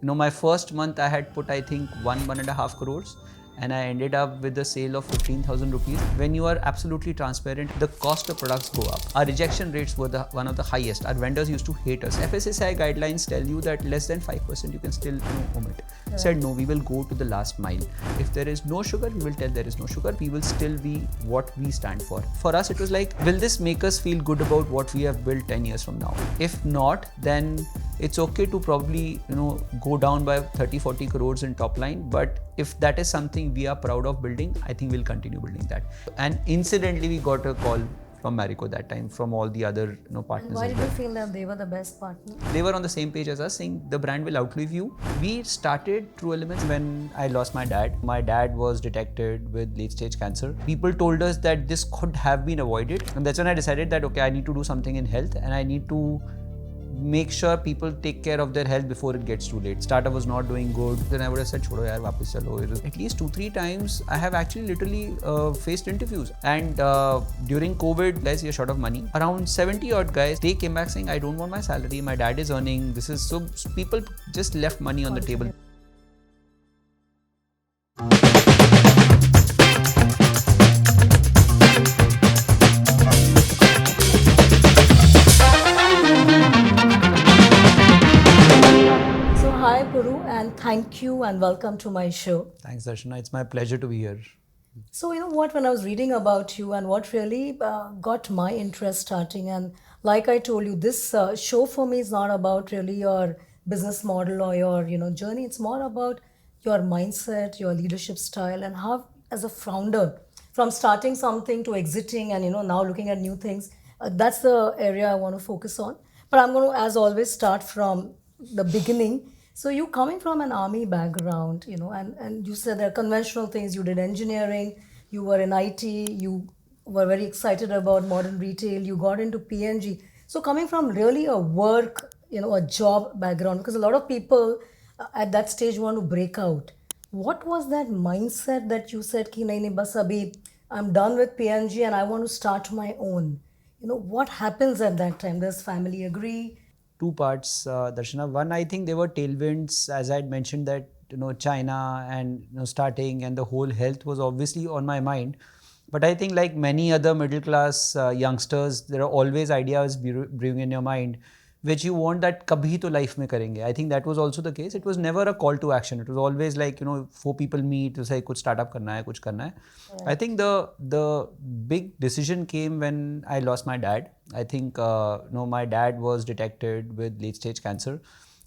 My first month I had put, I think, 1.5 crores. And I ended up with a sale of 15,000 rupees. When you are absolutely transparent, the cost of products go up. Our rejection rates were one of the highest. Our vendors used to hate us. FSSAI guidelines tell you that less than 5% you can still omit. Yeah. Said no, we will go to the last mile. If there is no sugar, we will tell there is no sugar. We will still be what we stand for. For us, it was like, will this make us feel good about what we have built 10 years from now? If not, then it's okay to probably go down by 30-40 crores in top line, but if that is something we are proud of building, I think we'll continue building that. And incidentally, we got a call from Marico that time, from all the other partners. And why did you feel that they were the best partner? They were on the same page as us, saying the brand will outlive you. We started True Elements when I lost my dad. My dad was detected with late stage cancer. People told us that this could have been avoided, and that's when I decided that okay, I need to do something in health, and I need to make sure people take care of their health before it gets too late. Startup was not doing good. Then I would have said, chodo yaar, wapas chalo. At least 2-3 times I have actually literally faced interviews. And during COVID, guys, you're short of money. Around 70 odd guys, they came back saying, I don't want my salary. My dad is earning. So people just left money on the table. Hi Puru, and thank you and welcome to my show. Thanks Darshana, it's my pleasure to be here. So you know what, when I was reading about you and what really got my interest starting, and like I told you, this show for me is not about really your business model or your journey. It's more about your mindset, your leadership style, and how as a founder, from starting something to exiting and now looking at new things, that's the area I want to focus on. But I'm going to, as always, start from the beginning. So you coming from an army background, and you said there are conventional things. You did engineering, you were in IT, you were very excited about modern retail, you got into PNG. So coming from really a work, a job background, because a lot of people at that stage want to break out. What was that mindset that you said, ki nahi, nahi, bas abhi, I'm done with PNG and I want to start my own? What happens at that time? Does family agree? Two parts, Darshana. One, I think there were tailwinds, as I had mentioned, that China and starting, and the whole health was obviously on my mind. But I think like many other middle class youngsters, there are always ideas brewing in your mind, which you want that kabhi to life mein karenge. I think that was also the case. It was never a call to action. It was always like, four people meet to say, kuch startup karna hai, kuch karna hai. Yeah. I think the big decision came when I lost my dad. I think, my dad was detected with late stage cancer.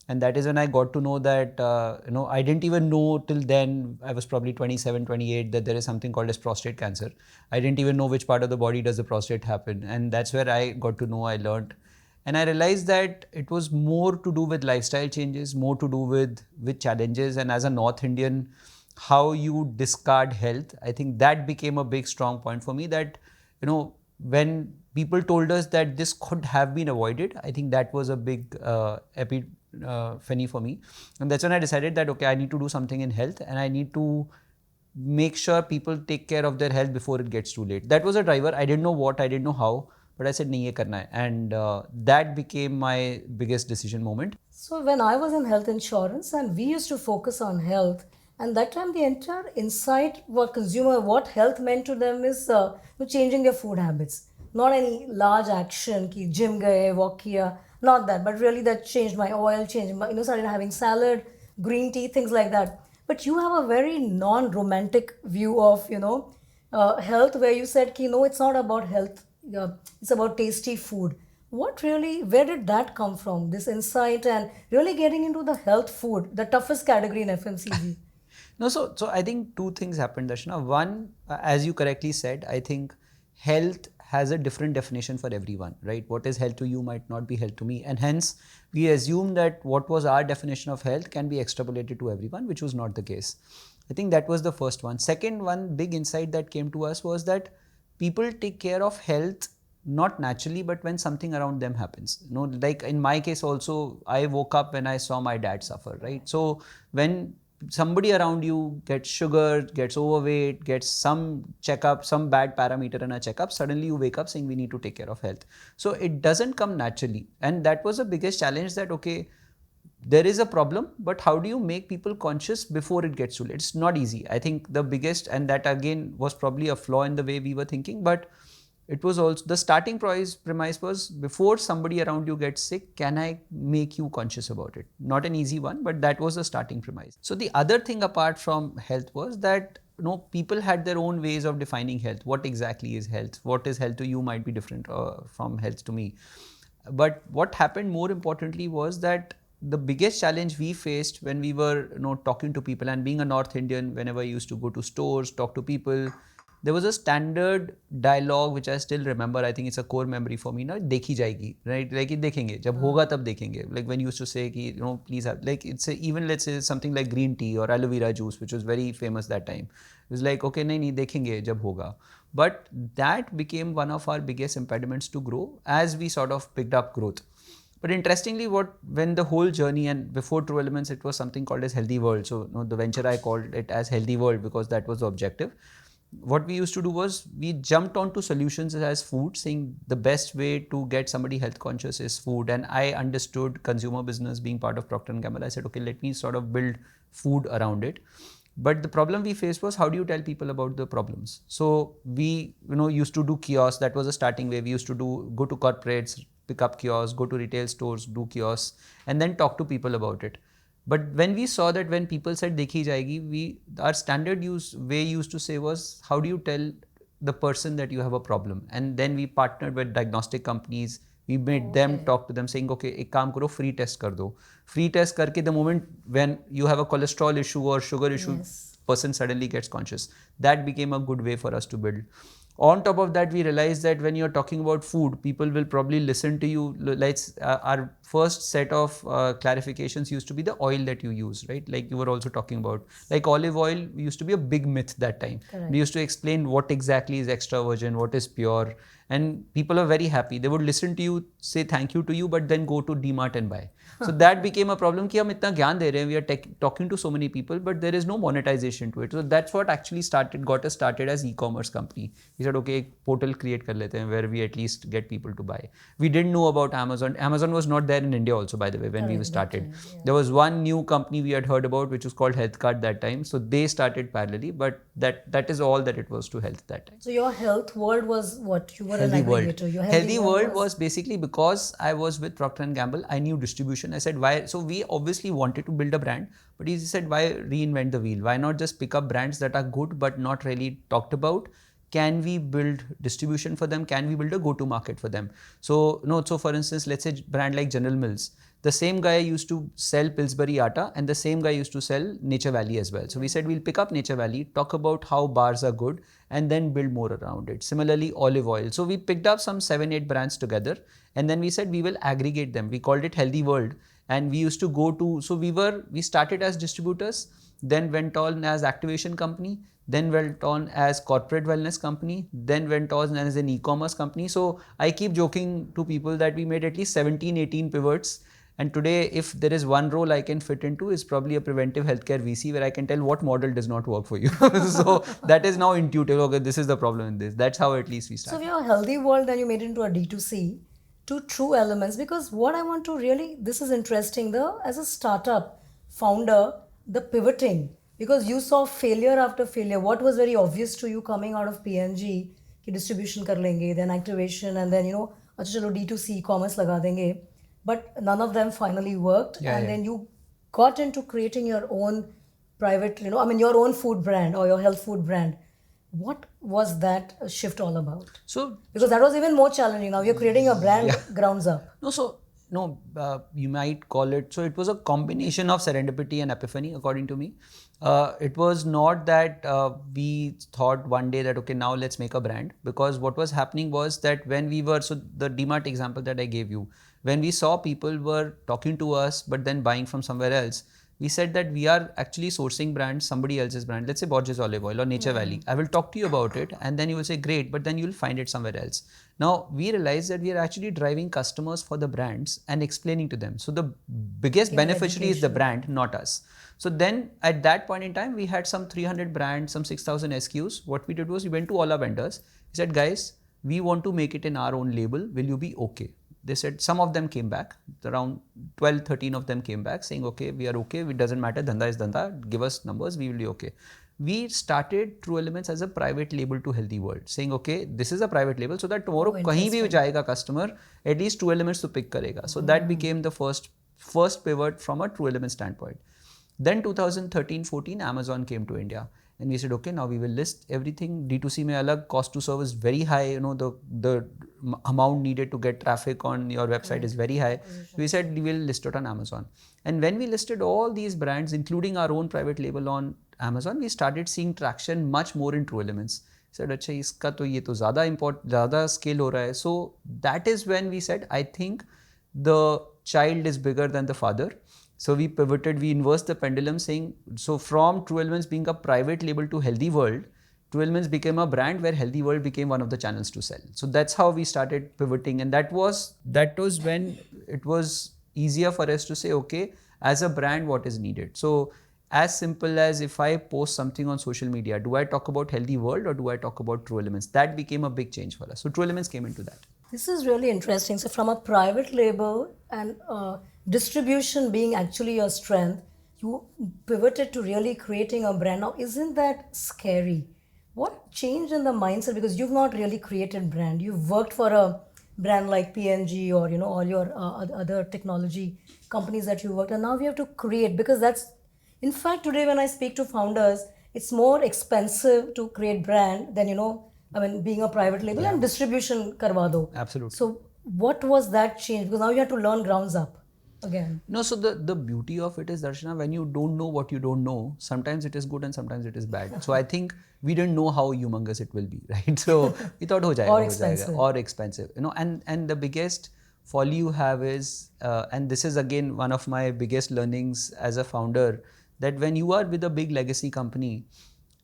And that is when I got to know that, I didn't even know till then, I was probably 27, 28, that there is something called as prostate cancer. I didn't even know which part of the body does the prostate happen. And that's where I got to know, I learned. And I realized that it was more to do with lifestyle changes, more to do with challenges. And as a North Indian, how you discard health, I think that became a big strong point for me, that, when people told us that this could have been avoided, I think that was a big epiphany for me. And that's when I decided that, okay, I need to do something in health, and I need to make sure people take care of their health before it gets too late. That was a driver. I didn't know what, I didn't know how, but I said, nahi, ye karna hai. And that became my biggest decision moment. So when I was in health insurance and we used to focus on health, and that time the entire insight what health meant to them is changing their food habits. Not any large action, ki gym gaye, walk kiya, not that, but really that changed my oil, started having salad, green tea, things like that. But you have a very non-romantic view of, health, where you said, ki no, it's not about health, it's about tasty food. Where did that come from, this insight and really getting into the health food, the toughest category in FMCG? No, so I think two things happened, Darshana. One, as you correctly said, I think health has a different definition for everyone, right? What is health to you might not be health to me. And hence, we assume that what was our definition of health can be extrapolated to everyone, which was not the case. I think that was the first one. Second, one big insight that came to us was that people take care of health not naturally, but when something around them happens. Like in my case also, I woke up when I saw my dad suffer, right? So when somebody around you gets sugar, gets overweight, gets some checkup, some bad parameter in a checkup, suddenly you wake up saying we need to take care of health. So it doesn't come naturally. And that was the biggest challenge, that, okay, there is a problem, but how do you make people conscious before it gets too late? It's not easy. I think the biggest, and that again was probably a flaw in the way we were thinking, but it was also the starting premise was, before somebody around you gets sick, can I make you conscious about it? Not an easy one, but that was the starting premise. So the other thing apart from health was that people had their own ways of defining health. What exactly is health? What is health to you might be different from health to me. But what happened more importantly was that the biggest challenge we faced when we were talking to people, and being a North Indian, whenever I used to go to stores, talk to people, there was a standard dialogue which I still remember. I think it's a core memory for me. Dekhi jayegi, right? Like dekhenge, jab hoga tab dekhenge. Like when you used to say ki, please have, like it's even let's say something like green tea or aloe vera juice, which was very famous that time. It was like, okay, nahi, dekhenge jab hoga. But that became one of our biggest impediments to grow as we sort of picked up growth. But interestingly, when the whole journey, and before True Elements, it was something called as Healthy World. So the venture, I called it as Healthy World because that was the objective. What we used to do was we jumped onto solutions as food, saying the best way to get somebody health conscious is food. And I understood consumer business being part of Procter Gamble. I said, okay, let me sort of build food around it. But the problem we faced was, how do you tell people about the problems? So we used to do kiosks. That was a starting way. We used to go to corporates, pick up kiosks, go to retail stores, do kiosks, and then talk to people about it. But when we saw that when people said dekhi jayegi, our standard way used to say was, how do you tell the person that you have a problem? And then we partnered with diagnostic companies. We made them talk to them, saying, okay, ek kaam karo, free test kar do. Free test karke, the moment when you have a cholesterol issue or sugar issue, person suddenly gets conscious. That became a good way for us to build. On top of that, we realized that when you're talking about food, people will probably listen to you. Our first set of clarifications used to be the oil that you use, right? Like you were also talking about. Like olive oil used to be a big myth that time. Correct. We used to explain what exactly is extra virgin, what is pure. And people are very happy. They would listen to you, say thank you to you, but then go to DMart and buy. So that became a problem कि हम इतना ज्ञान दे रहे हैं, we are talking to so many people, but there is no monetization to it. So that's what actually got us started as e-commerce company. We said, okay, portal create kar lete hain where we at least get people to buy. We didn't know about Amazon. Amazon was not there in India also, by the way, when we started. Yeah. There was one new company we had heard about, which was called HealthCart that time. So they started parallelly, but that is all that it was to health that time. So your health world was what? You were Healthy an aggregator. Your Healthy World was basically because I was with Procter Gamble. I knew distribution. I said, why? So we obviously wanted to build a brand, but he said, why reinvent the wheel? Why not just pick up brands that are good but not really talked about? Can we build distribution for them? Can we build a go-to market for them? So for instance, let's say brand like General Mills. The same guy used to sell Pillsbury Atta and the same guy used to sell Nature Valley as well. So we said, we'll pick up Nature Valley, talk about how bars are good, and then build more around it. Similarly, olive oil. So we picked up some 7-8 brands together, and then we said we will aggregate them. We called it Healthy World. And we used to go to, so we started as distributors, then went on as activation company, then went on as corporate wellness company, then went on as an e-commerce company. So I keep joking to people that we made at least 17, 18 pivots. And today, if there is one role I can fit into, is probably a preventive healthcare VC, where I can tell what model does not work for you. So that is now intuitive. Okay, this is the problem in this. That's how at least we started. So your Healthy World, then you made it into a D2C. To True Elements, because what I want to really, this is interesting, as a startup founder, the pivoting, because you saw failure after failure. What was very obvious to you coming out of PNG, ki distribution kar lenge, then activation, and then acha chalo D2C e-commerce laga denge, but none of them finally worked. Then you got into creating your own private, your own food brand or your health food brand. What was that shift all about? Because that was even more challenging. Now you're creating a brand grounds up. You might call it. So it was a combination of serendipity and epiphany, according to me. It was not that we thought one day that, okay, now let's make a brand. Because what was happening was that when we were, so the DMart example that I gave you, when we saw people were talking to us, but then buying from somewhere else, we said that we are actually sourcing brands, somebody else's brand, let's say Borges Olive Oil or Nature Valley. I will talk to you about it and then you will say, great, but then you will find it somewhere else. Now, we realized that we are actually driving customers for the brands and explaining to them. So the biggest beneficiary is the brand, not us. So then at that point in time, we had some 300 brands, some 6,000 SKUs. What we did was we went to all our vendors. We said, guys, we want to make it in our own label. Will you be okay? They said some of them came back, around 12, 13 of them came back saying, okay, we are okay, it doesn't matter, dhanda is dhanda, give us numbers, we will be okay. We started True Elements as a private label to Healthy World, saying, okay, this is a private label so that tomorrow kahin bhi jayega customer, at least True Elements to pick karega. So that became the first pivot from a True Elements standpoint. Then 2013-14, Amazon came to India. And we said, okay, now we will list everything. D2C mein alag, cost to serve is very high. You know, the amount needed to get traffic on your website is very high. We said we will list it on Amazon. And when we listed all these brands, including our own private label on Amazon, we started seeing traction much more in True Elements. Said, अच्छा इसका तो ये तो ज़्यादा scale हो रहा है. So that is when we said, I think the child is bigger than the father. So we pivoted, we inversed the pendulum saying, so from True Elements being a private label to Healthy World, True Elements became a brand where Healthy World became one of the channels to sell. So that's how we started pivoting. And that was when it was easier for us to say, okay, as a brand, what is needed? So as simple as if I post something on social media, do I talk about Healthy World or do I talk about True Elements? That became a big change for us. So True Elements came into that. This is really interesting. So from a private label and distribution being actually your strength, you pivoted to really creating a brand. Now, isn't that scary? What changed in the mindset? Because you've not really created brand. You've worked for a brand like P&G or all your other technology companies that you worked, and now we have to create, because that's, in fact, today when I speak to founders, it's more expensive to create brand than being a private label and distribution karwa do. Absolutely. So what was that change? Because now you have to learn grounds up again. No, so the beauty of it is, Darshana, when you don't know what you don't know, sometimes it is good and sometimes it is bad. So I think we didn't know how humongous it will be, right? So we thought ho jayega, or expensive. And the biggest folly you have is, and this is again one of my biggest learnings as a founder, that when you are with a big legacy company,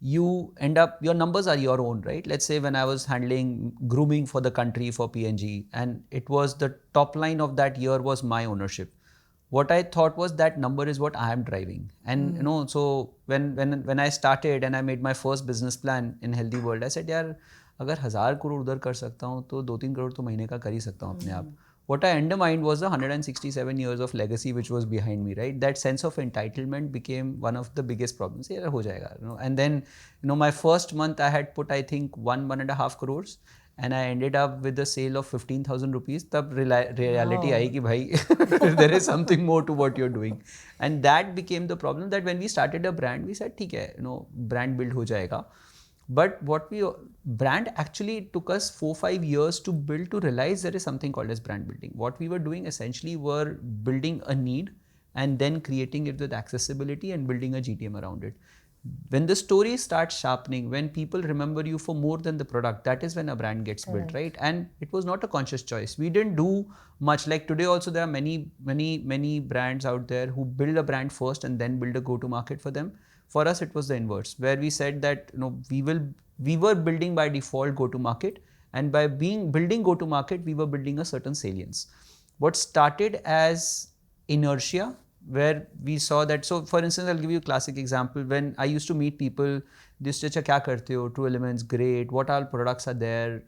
you end up, your numbers are your own, right? Let's say when I was handling grooming for the country for P&G, and it was the top line of that year was my ownership. What I thought was that number is what I am driving. And so when I started and I made my first business plan in Healthy World, I said, यार अगर 1000 crore उधर कर सकता हूँ तो 2-3 crore तो महीने का कर ही सकता हूँ अपने आप. What I undermined was the 167 years of legacy which was behind me, right? That sense of entitlement became one of the biggest problems. Yeah, ho jayega, And then, my first month I had put, I think, 1.5 crores. And I ended up with a sale of 15,000 rupees. Tab reality aayi ki bhai, there is something more to what you're doing. And that became the problem, that when we started a brand, we said, theek hai, brand build ho jayega. But brand actually took us 4-5 years to build, to realize there is something called as brand building. What we were doing essentially were building a need and then creating it with accessibility and building a GTM around it. When the story starts sharpening, when people remember you for more than the product, that is when a brand gets built, right? And it was not a conscious choice. We didn't do much. Like today also, there are many brands out there who build a brand first and then build a go-to-market for them. For us, it was the inverse, where we said that we were building by default go-to-market, and by building go-to-market, we were building a certain salience. What started as inertia, where we saw that, so for instance, I'll give you a classic example. When I used to meet people, they used to say, kya karte ho? True Elements, great. What all products are there?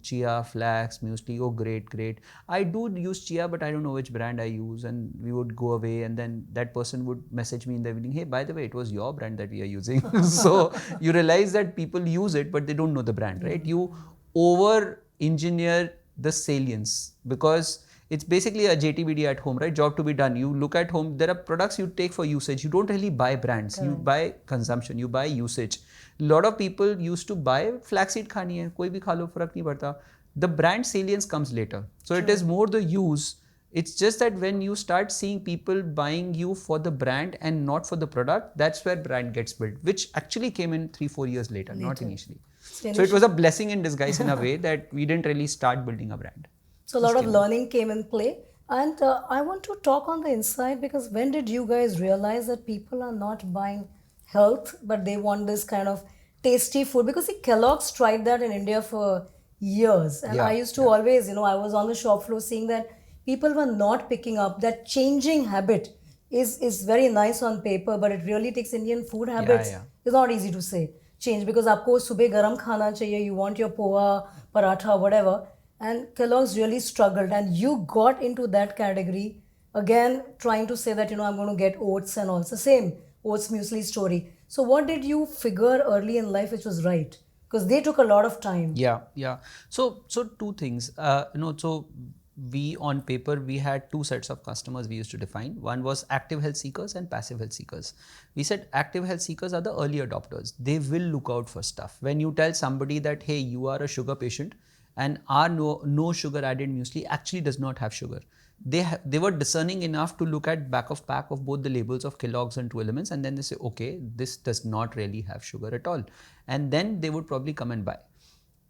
Chia, flax, muesli, oh great. I do use chia, but I don't know which brand I use. And we would go away, and then that person would message me in the evening, hey, by the way, it was your brand that we are using. So you realize that people use it, but they don't know the brand, right? You over-engineer the salience, because it's basically a JTBD at home, right? Job to be done. You look at home, there are products you take for usage. You don't really buy brands. Correct. You buy consumption, you buy usage. A lot of people used to buy flaxseed khani hai, koi bhi kha lo, farak nahi padta. The brand salience comes later. So True. It is more the use. It's just that when you start seeing people buying you for the brand and not for the product, that's where brand gets built, which actually came in 3-4 years later, not initially. So it was a blessing in disguise in a way that we didn't really start building a brand. So a lot of learning came in play. And I want to talk on the inside, because when did you guys realize that people are not buying health, but they want this kind of tasty food? Because see, Kellogg's tried that in India for years. And I used to always, I was on the shop floor seeing that people were not picking up that changing habit is very nice on paper, but it really takes Indian food habits. It's not easy to say change, because aapko subah garam khana chahiye, you want your poha, paratha, whatever. and Kellogg's really struggled, and you got into that category again, trying to say that I'm going to get oats and all. It's the same oats muesli story. So what did you figure early in life which was right? Because they took a lot of time. Yeah. So two things. So we on paper we had two sets of customers we used to define. One was active health seekers and passive health seekers. We said active health seekers are the early adopters. They will look out for stuff. When you tell somebody that, hey, you are a sugar patient, and our no sugar added muesli actually does not have sugar. They were discerning enough to look at back of pack of both the labels of Kellogg's and True Elements, and then they say, okay, this does not really have sugar at all, and then they would probably come and buy.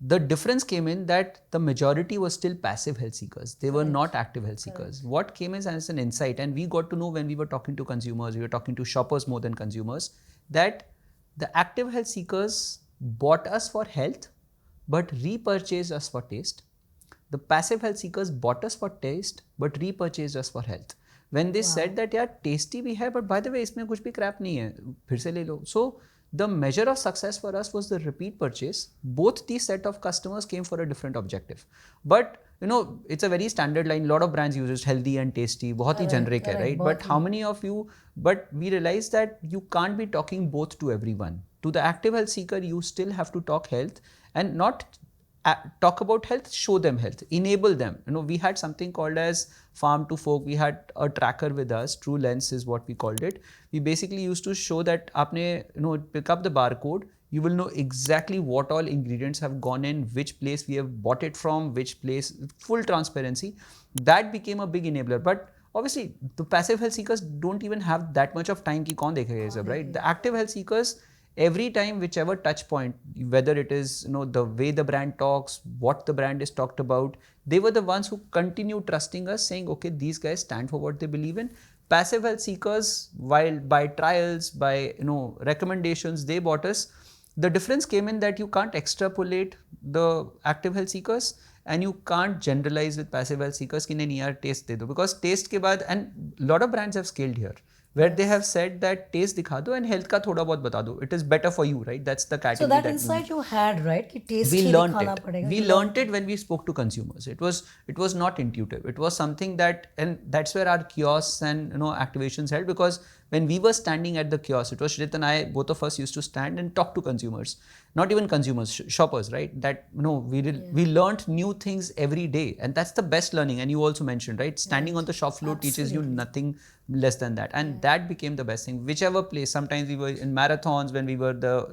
The difference came in that the majority was still passive health seekers. They were not active health seekers. What came in as an insight, and we got to know when we were talking to consumers, we were talking to shoppers more than consumers, that the active health seekers bought us for health but repurchased us for taste. The passive health seekers bought us for taste but repurchased us for health. When they said that यार tasty भी है, but by the way इसमें कुछ भी crap नहीं है, फिर से ले लो. So the measure of success for us was the repeat purchase. Both these set of customers came for a different objective. But it's a very standard line. A lot of brands use it, healthy and tasty. बहुत ही generic है, right? But how many of you? But we realized that you can't be talking both to everyone. To the active health seeker, you still have to talk health and not talk about health, show them health, enable them. We had something called as farm to fork. We had a tracker with us, True Lens is what we called it. We basically used to show that aapne, pick up the barcode, you will know exactly what all ingredients have gone in, which place we have bought it from, which place, full transparency. That became a big enabler. But obviously, the passive health seekers don't even have that much of time ki kaun dekhega ye sab, right? The active health seekers, every time, whichever touch point, whether it is the way the brand talks, what the brand is talked about, they were the ones who continue trusting us, saying, okay, these guys stand for what they believe in. Passive health seekers, while by trials, by recommendations, they bought us. The difference came in that you can't extrapolate the active health seekers and you can't generalize with passive health seekers कि नहीं यार taste दे दो, because taste के बाद, and a lot of brands have scaled here, where they have said that taste दिखा दो and health का थोड़ा बहुत बता दो. It is better for you, right? That's the category. So that insight you had, right? कि taste We he learned दिखाना it. पड़ेगा. We learned it when we spoke to consumers. It was not intuitive. It was something that, and that's where our kiosks and activations helped, because when we were standing at the kiosk, it was Shrit and I, both of us used to stand and talk to consumers. Not even consumers, shoppers, right? That we learned new things every day, and that's the best learning. And you also mentioned, right? Standing on the shop floor teaches you nothing less than that, and that became the best thing. Whichever place, sometimes we were in marathons when we were the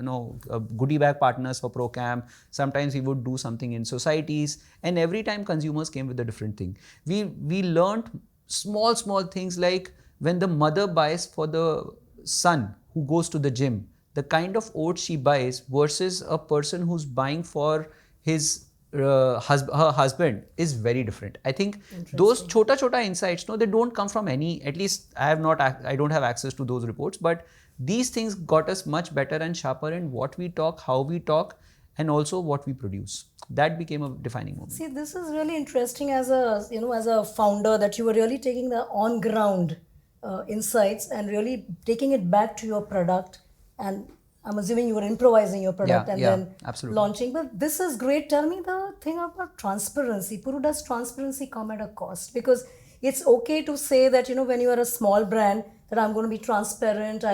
goodie bag partners for Procam. Sometimes we would do something in societies, and every time consumers came with a different thing. We learned small things, like when the mother buys for the son who goes to the gym, the kind of oats she buys versus a person who's buying for his her husband is very different. I think those chota insights, they don't come from any, at least I don't have access to those reports, but these things got us much better and sharper in what we talk, how we talk, and also what we produce. That became a defining moment. See, this is really interesting as a founder, that you were really taking the on ground insights and really taking it back to your product, and I'm assuming you were improvising your product then absolutely. launching. But this is great. Tell me the thing about transparency. Puru, does transparency come at a cost? Because it's okay to say that when you are a small brand that I'm going to be transparent,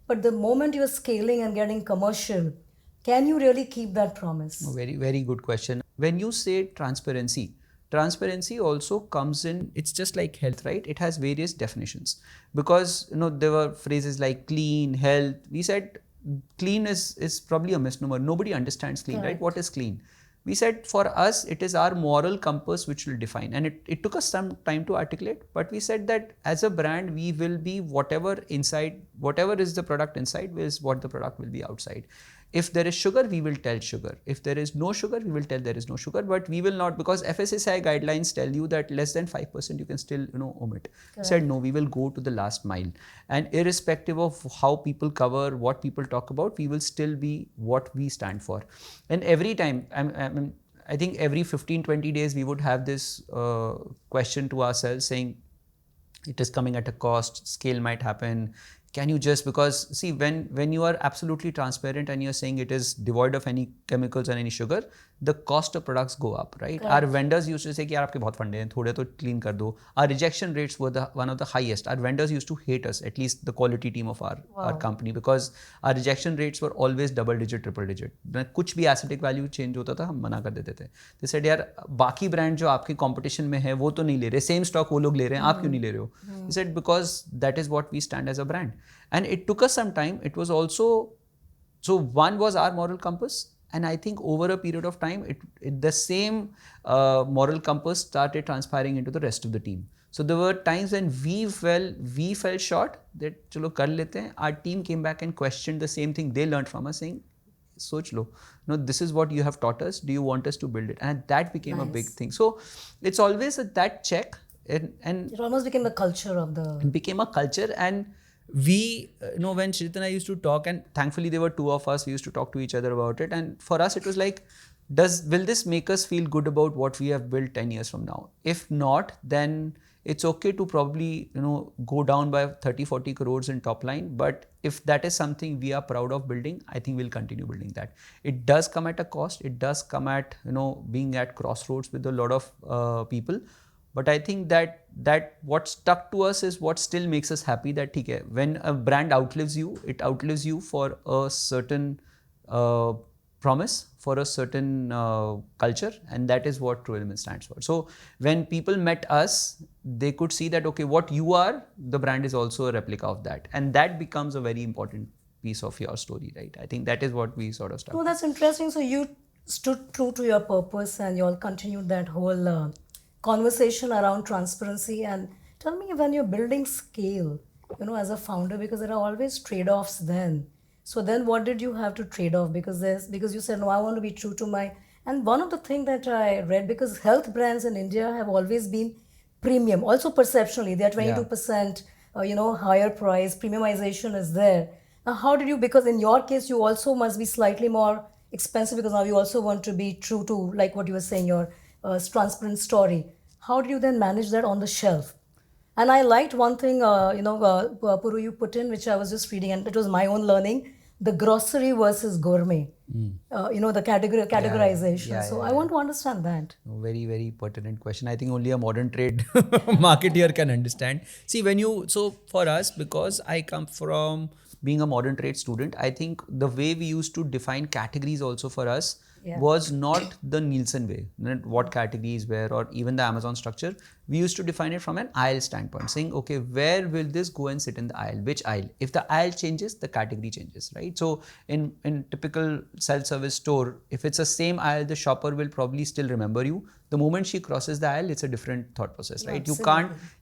but the moment you're scaling and getting commercial, can you really keep that promise? Very, very good question. When you say transparency also comes in, it's just like health, right? It has various definitions, because there were phrases like clean, health. We said clean is probably a misnomer. Nobody understands clean, right? What is clean? We said for us, it is our moral compass which will define, and it took us some time to articulate, but we said that as a brand, we will be whatever is the product inside is what the product will be outside. If there is sugar, we will tell sugar. If there is no sugar, we will tell there is no sugar, but we will not, because FSSAI guidelines tell you that less than 5% you can still omit. Said no, we will go to the last mile, and irrespective of how people cover, what people talk about, we will still be what we stand for. And every time, I think every 15-20 days we would have this question to ourselves saying, it is coming at a cost, scale might happen, can you just, because see, when you are absolutely transparent and you're saying it is devoid of any chemicals and any sugar, the cost of products go up, right? Correct. Our vendors used to say कि यार आपके बहुत फंडे हैं, थोड़े तो clean कर दो. Our rejection rates were one of the highest. Our vendors used to hate us, at least the quality team of our company, because our rejection rates were always double digit, triple digit. कुछ भी acidic value change होता था, हम मना कर देते थे. They said यार बाकी brand जो आपके competition में है वो तो नहीं ले रहे, same stock वो लोग ले रहे हैं, आप क्यों नहीं ले रहे हो? They said because that is what we stand as a brand. And it took us some time. It was also, so one was our moral compass. And I think over a period of time, the same moral compass started transpiring into the rest of the team. So there were times when we fell short that chalo kar lete hain. Our team came back and questioned the same thing they learned from us, saying, soch lo, no, this is what you have taught us. Do you want us to build it? And that became a big thing. So it's always that check. And it almost became the culture of the... It became a culture. And we, when Shrit and I used to talk, and thankfully there were two of us, we used to talk to each other about it. And for us, it was like, will this make us feel good about what we have built 10 years from now? If not, then it's okay to probably, go down by 30, 40 crores in top line. But if that is something we are proud of building, I think we'll continue building that. It does come at a cost. It does come at, being at crossroads with a lot of people. But I think that what stuck to us is what still makes us happy, that when a brand outlives you, it outlives you for a certain promise, for a certain culture, and that is what True Elements stands for. So when people met us, they could see that, okay, what you are, the brand is also a replica of that. And that becomes a very important piece of your story, right? I think that is what we sort of stuck. Oh, that's interesting. So you stood true to your purpose and you all continued that whole... conversation around transparency. And tell me, when you're building scale, as a founder, because there are always trade-offs then. So then what did you have to trade off? Because you said, no, I want to be true to my... And one of the things that I read, because health brands in India have always been premium, also perceptually, they are 22%, higher price, premiumization is there. Now, how did you, because in your case, you also must be slightly more expensive, because now you also want to be true to, like what you were saying, your transparent story. How do you then manage that on the shelf? And I liked one thing, Puru, you put in, which I was just reading, and it was my own learning, the grocery versus gourmet, the categorization. So I want to understand that. Very, very pertinent question. I think only a modern trade marketeer can understand. See, so for us, because I come from being a modern trade student, I think the way we used to define categories also for us was not the Nielsen way, what categories were, or even the Amazon structure. We used to define it from an aisle standpoint, saying, okay, where will this go and sit in the aisle? Which aisle? If the aisle changes, the category changes, right? So in typical self-service store, if it's the same aisle, the shopper will probably still remember you. The moment she crosses the aisle, it's a different thought process, right?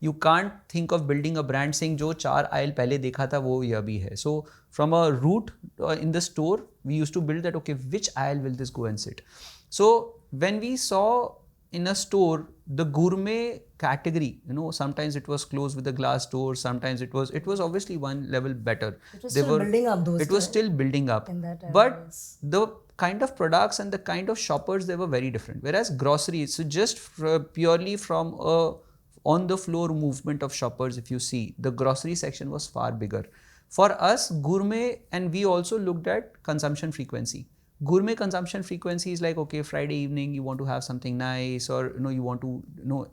You can't think of building a brand saying, jo 4 aisle pehle dekha tha, wo ye bhi hai. So from a route in the store, we used to build that, okay, which aisle will this go and sit? So when we saw in a store, the gourmet category, sometimes it was closed with a glass door, sometimes it was obviously one level better. It was still building up those. It was still building up. But the kind of products and the kind of shoppers, they were very different. Whereas groceries, so just purely from a on the floor movement of shoppers, if you see, the grocery section was far bigger. For us, gourmet, and we also looked at consumption frequency. Gourmet consumption frequency is like, okay, Friday evening, you want to have something nice, or you want to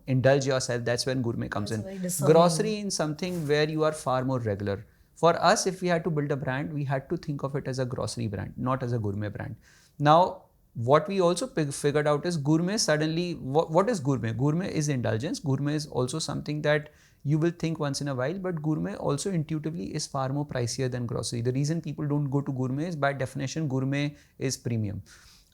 indulge yourself. That's when gourmet comes in. Grocery in something where you are far more regular. For us, if we had to build a brand, we had to think of it as a grocery brand, not as a gourmet brand. Now, what we also figured out is gourmet suddenly, what is gourmet? Gourmet is indulgence. Gourmet is also something that you will think once in a while, but gourmet also intuitively is far more pricier than grocery. The reason people don't go to gourmet is, by definition, gourmet is premium.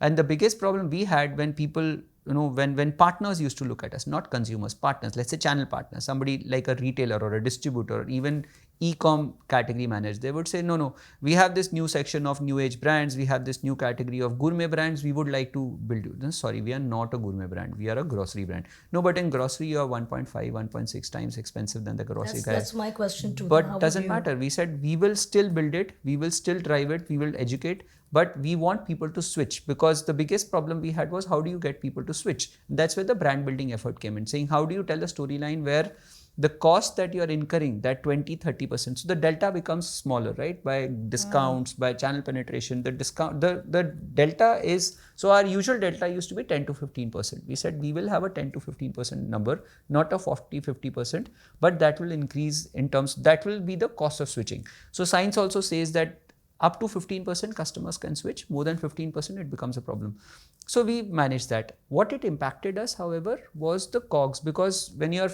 And the biggest problem we had when people, when partners used to look at us, not consumers, partners, let's say channel partners, somebody like a retailer or a distributor, or even e-com category manager, they would say, no, we have this new section of new age brands, we have this new category of gourmet brands, we would like to build you. No, sorry, we are not a gourmet brand, we are a grocery brand. No, but in grocery, you are 1.5, 1.6 times expensive than the grocery guy. That's my question too. But doesn't matter. We said, we will still build it, we will still drive it, we will educate, but we want people to switch, because the biggest problem we had was, how do you get people to switch? That's where the brand building effort came in, saying, how do you tell a storyline where the cost that you are incurring, that 20-30%, so the delta becomes smaller, right? By discounts, by channel penetration, the delta is, so our usual delta used to be 10 to 15%. We said we will have a 10 to 15% number, not a 40-50%, but that will increase in terms, that will be the cost of switching. So science also says that up to 15% customers can switch, more than 15% it becomes a problem. So we managed that. What it impacted us, however, was the COGS, because when you're,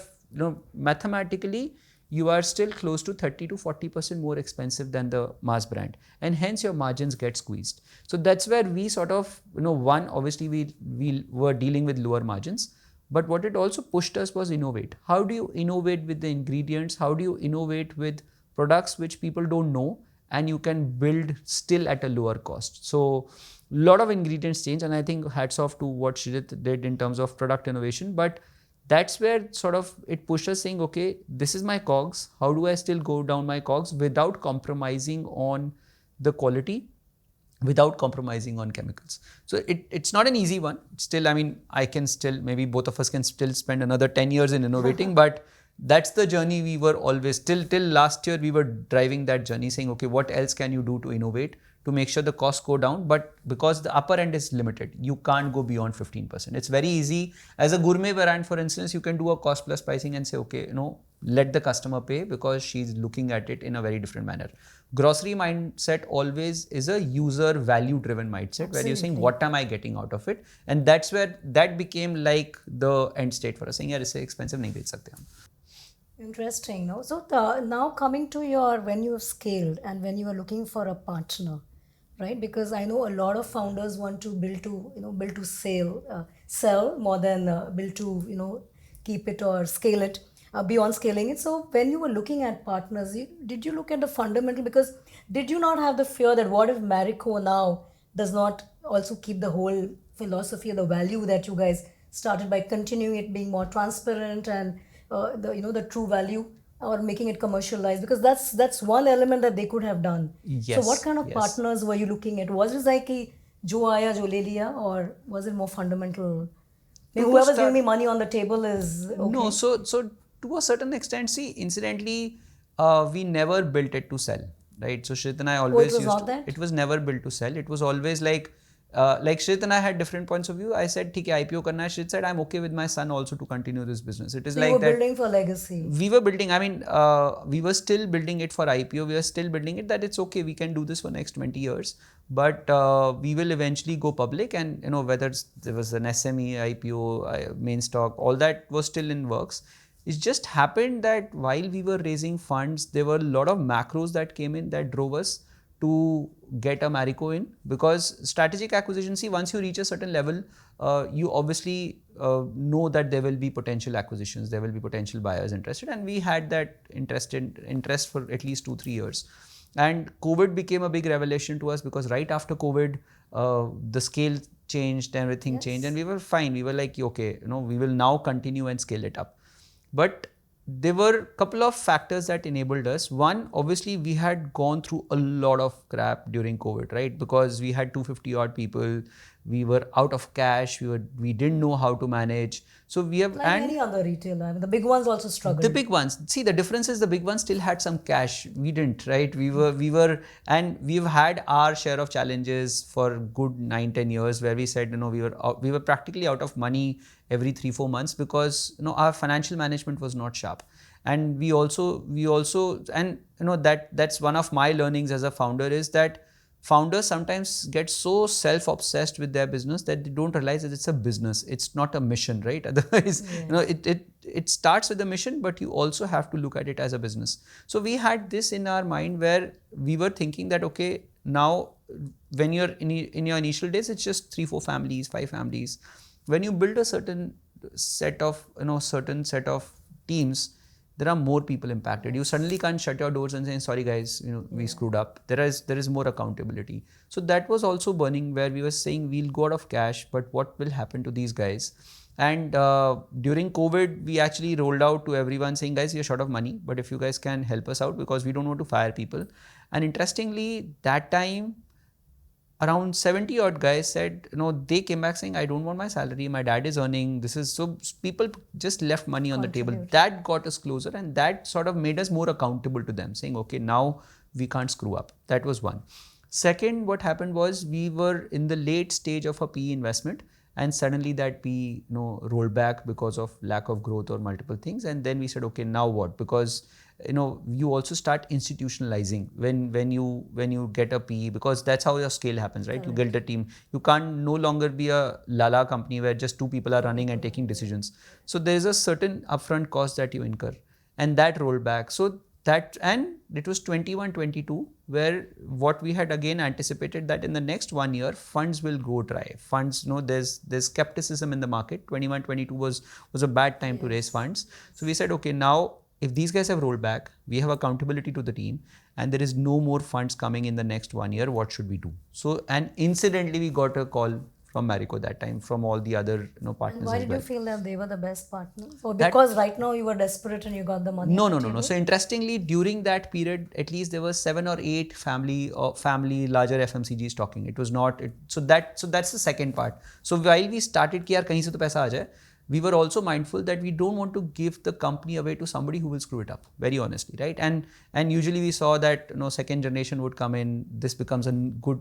mathematically, you are still close to 30 to 40% more expensive than the mass brand, and hence your margins get squeezed. So that's where we sort of, one, obviously we were dealing with lower margins, but what it also pushed us was innovate. How do you innovate with the ingredients? How do you innovate with products which people don't know, and you can build still at a lower cost? So a lot of ingredients change, and I think hats off to what Shrit did in terms of product innovation. But that's where sort of it pushed us saying, okay, this is my COGS. How do I still go down my COGS without compromising on the quality, without compromising on chemicals? So it's not an easy one. Still, I mean, I can still, maybe both of us can still spend another 10 years in innovating, but that's the journey we were always, till last year, we were driving that journey saying, okay, what else can you do to innovate, to make sure the costs go down? But because the upper end is limited, you can't go beyond 15%. It's very easy. As a gourmet brand, for instance, you can do a cost plus pricing and say, okay, let the customer pay, because she's looking at it in a very different manner. Grocery mindset always is a user value driven mindset. Absolutely. Where you're saying, what am I getting out of it? And that's where that became like the end state for us, saying, yeah, it's expensive, nahi bech sakte hum. Interesting, no? So now coming to your, when you have scaled and when you are looking for a partner, right? Because I know a lot of founders want to build to sell more than build to, keep it or scale it, beyond scaling it. So when you were looking at partners, did you look at the fundamental? Because did you not have the fear that what if Marico now does not also keep the whole philosophy or the value that you guys started by continuing it being more transparent and the true value, or making it commercialized? Because that's one element that they could have done. Yes. So what kind of partners were you looking at? Was it like jo aaya jo le liya, or was it more fundamental? Whoever's giving me money on the table is okay. No, so to a certain extent, see, incidentally, we never built it to sell, right? So Shrit and I always it was never built to sell. It was always like Shrit and I had different points of view. I said, "ठीक है, IPO करना है." Shrit said, "I'm okay with my son also to continue this business." It is so like you were building for legacy. We were building. I mean, we were still building it for IPO. We were still building it that it's okay. We can do this for next 20 years, but we will eventually go public. And whether there was an SME, IPO, main stock, all that was still in works. It just happened that while we were raising funds, there were a lot of macros that came in that drove us to get a Marico in, because strategic acquisition, see, once you reach a certain level, you obviously know that there will be potential acquisitions, there will be potential buyers interested, and we had that interest for at least 2-3 years. And COVID became a big revelation to us, because right after COVID, the scale changed, everything changed, and we were fine. We were like, okay, we will now continue and scale it up. But there were a couple of factors that enabled us. One, obviously, we had gone through a lot of crap during COVID, right? Because we had 250 odd people, we were out of cash, we didn't know how to manage. So we have, like any other retailer, I mean, the big ones also struggled. The big ones, see, the difference is the big ones still had some cash. We didn't, right? We were, and we've had our share of challenges for good 9-10 years, where we said, we were practically out of money every 3-4 months, because our financial management was not sharp. And we also and that's one of my learnings as a founder, is that founders sometimes get so self-obsessed with their business that they don't realize that it's a business, it's not a mission, right? Otherwise, it starts with a mission, but you also have to look at it as a business. So we had this in our mind, where we were thinking that, okay, now when you're in your initial days, it's just 3-4 families, 5 families. When you build a certain set of teams, there are more people impacted. You suddenly can't shut your doors and say, sorry guys, we screwed up. There is more accountability. So that was also burning, where we were saying, we'll go out of cash, but what will happen to these guys? And during COVID, we actually rolled out to everyone saying, guys, you're short of money, but if you guys can help us out, because we don't want to fire people. And interestingly, that time, around 70 odd guys said, they came back saying, I don't want my salary, my dad is earning, this is so, people just left money on the table. That got us closer, and that sort of made us more accountable to them, saying, okay, now we can't screw up. That was one. Second, what happened was we were in the late stage of a PE investment, and suddenly that PE rolled back because of lack of growth or multiple things. And then we said, okay, now what? Because you also start institutionalizing when you get a PE, because that's how your scale happens, right? You get a team. You can't no longer be a lala company where just two people are running and taking decisions. So there's a certain upfront cost that you incur, and that rolled back. So that, and it was 21-22, where what we had again anticipated that in the next 1 year funds will go dry. Funds, there's skepticism in the market. 21-22 was a bad time to raise funds. So we said, okay, now if these guys have rolled back, we have accountability to the team, and there is no more funds coming in the next 1 year, what should we do? So, and incidentally, we got a call from Marico that time, from all the other partners. And why did you feel that they were the best partners? Or because right now you were desperate and you got the money? No. So interestingly, during that period, at least there were 7 or 8 family larger FMCGs talking. It was not, so that's the second part. So while we started कि यार कहीं से तो पैसा आ जाए, we were also mindful that we don't want to give the company away to somebody who will screw it up, very honestly, right? And usually we saw that second generation would come in, this becomes a good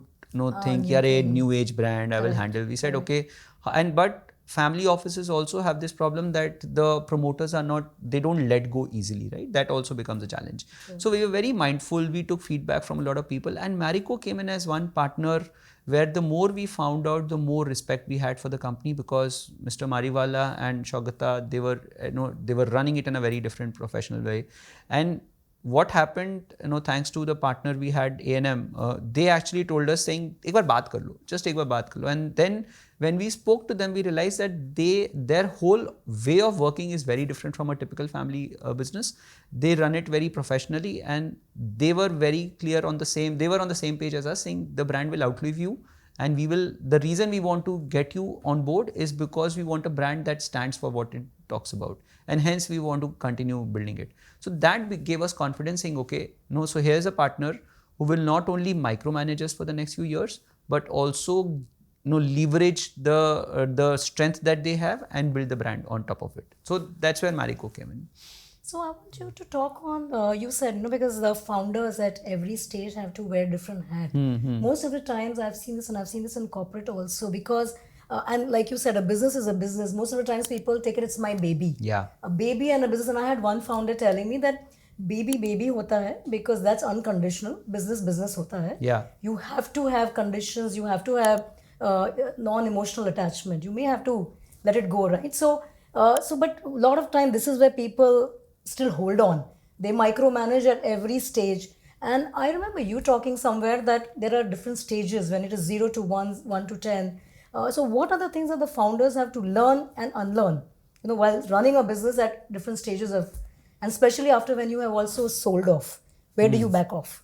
thing, a new age brand, I will handle. We said, okay, but family offices also have this problem that the promoters they don't let go easily, right? That also becomes a challenge. So we were very mindful. We took feedback from a lot of people, and Marico came in as one partner where the more we found out, the more respect we had for the company, because Mr. Mariwala and Shogata, they were running it in a very different professional way. And what happened, thanks to the partner we had, A&M, they actually told us saying, एक बार बात कर लो, just एक बार बात कर लो. And then when we spoke to them, we realized that their whole way of working is very different from a typical family business. They run it very professionally, and they were very clear on the same page as us, saying the brand will outlive you, and the reason we want to get you on board is because we want a brand that stands for what it talks about, and hence we want to continue building it. So that gave us confidence, saying, okay, so here's a partner who will not only micromanage us for the next few years, but also leverage the strength that they have and build the brand on top of it. So that's where Marico came in. So I want you to talk on, you said, because the founders at every stage have to wear different hats. Most of the times I've seen this, and I've seen this in corporate also, because, and like you said, a business is a business. Most of the times people take it's my baby. Yeah. A baby and a business. And I had one founder telling me that baby hota hai, because that's unconditional. Business hota hai. Yeah. You have to have conditions. You have to have non-emotional attachment. You may have to let it go, right? So but a lot of time, this is where people still hold on. They micromanage at every stage. And I remember you talking somewhere that there are different stages when it is 0 to 1, 1 to 10. So what are the things that the founders have to learn and unlearn, while running a business at different stages of, and especially after when you have also sold off, where do you back off?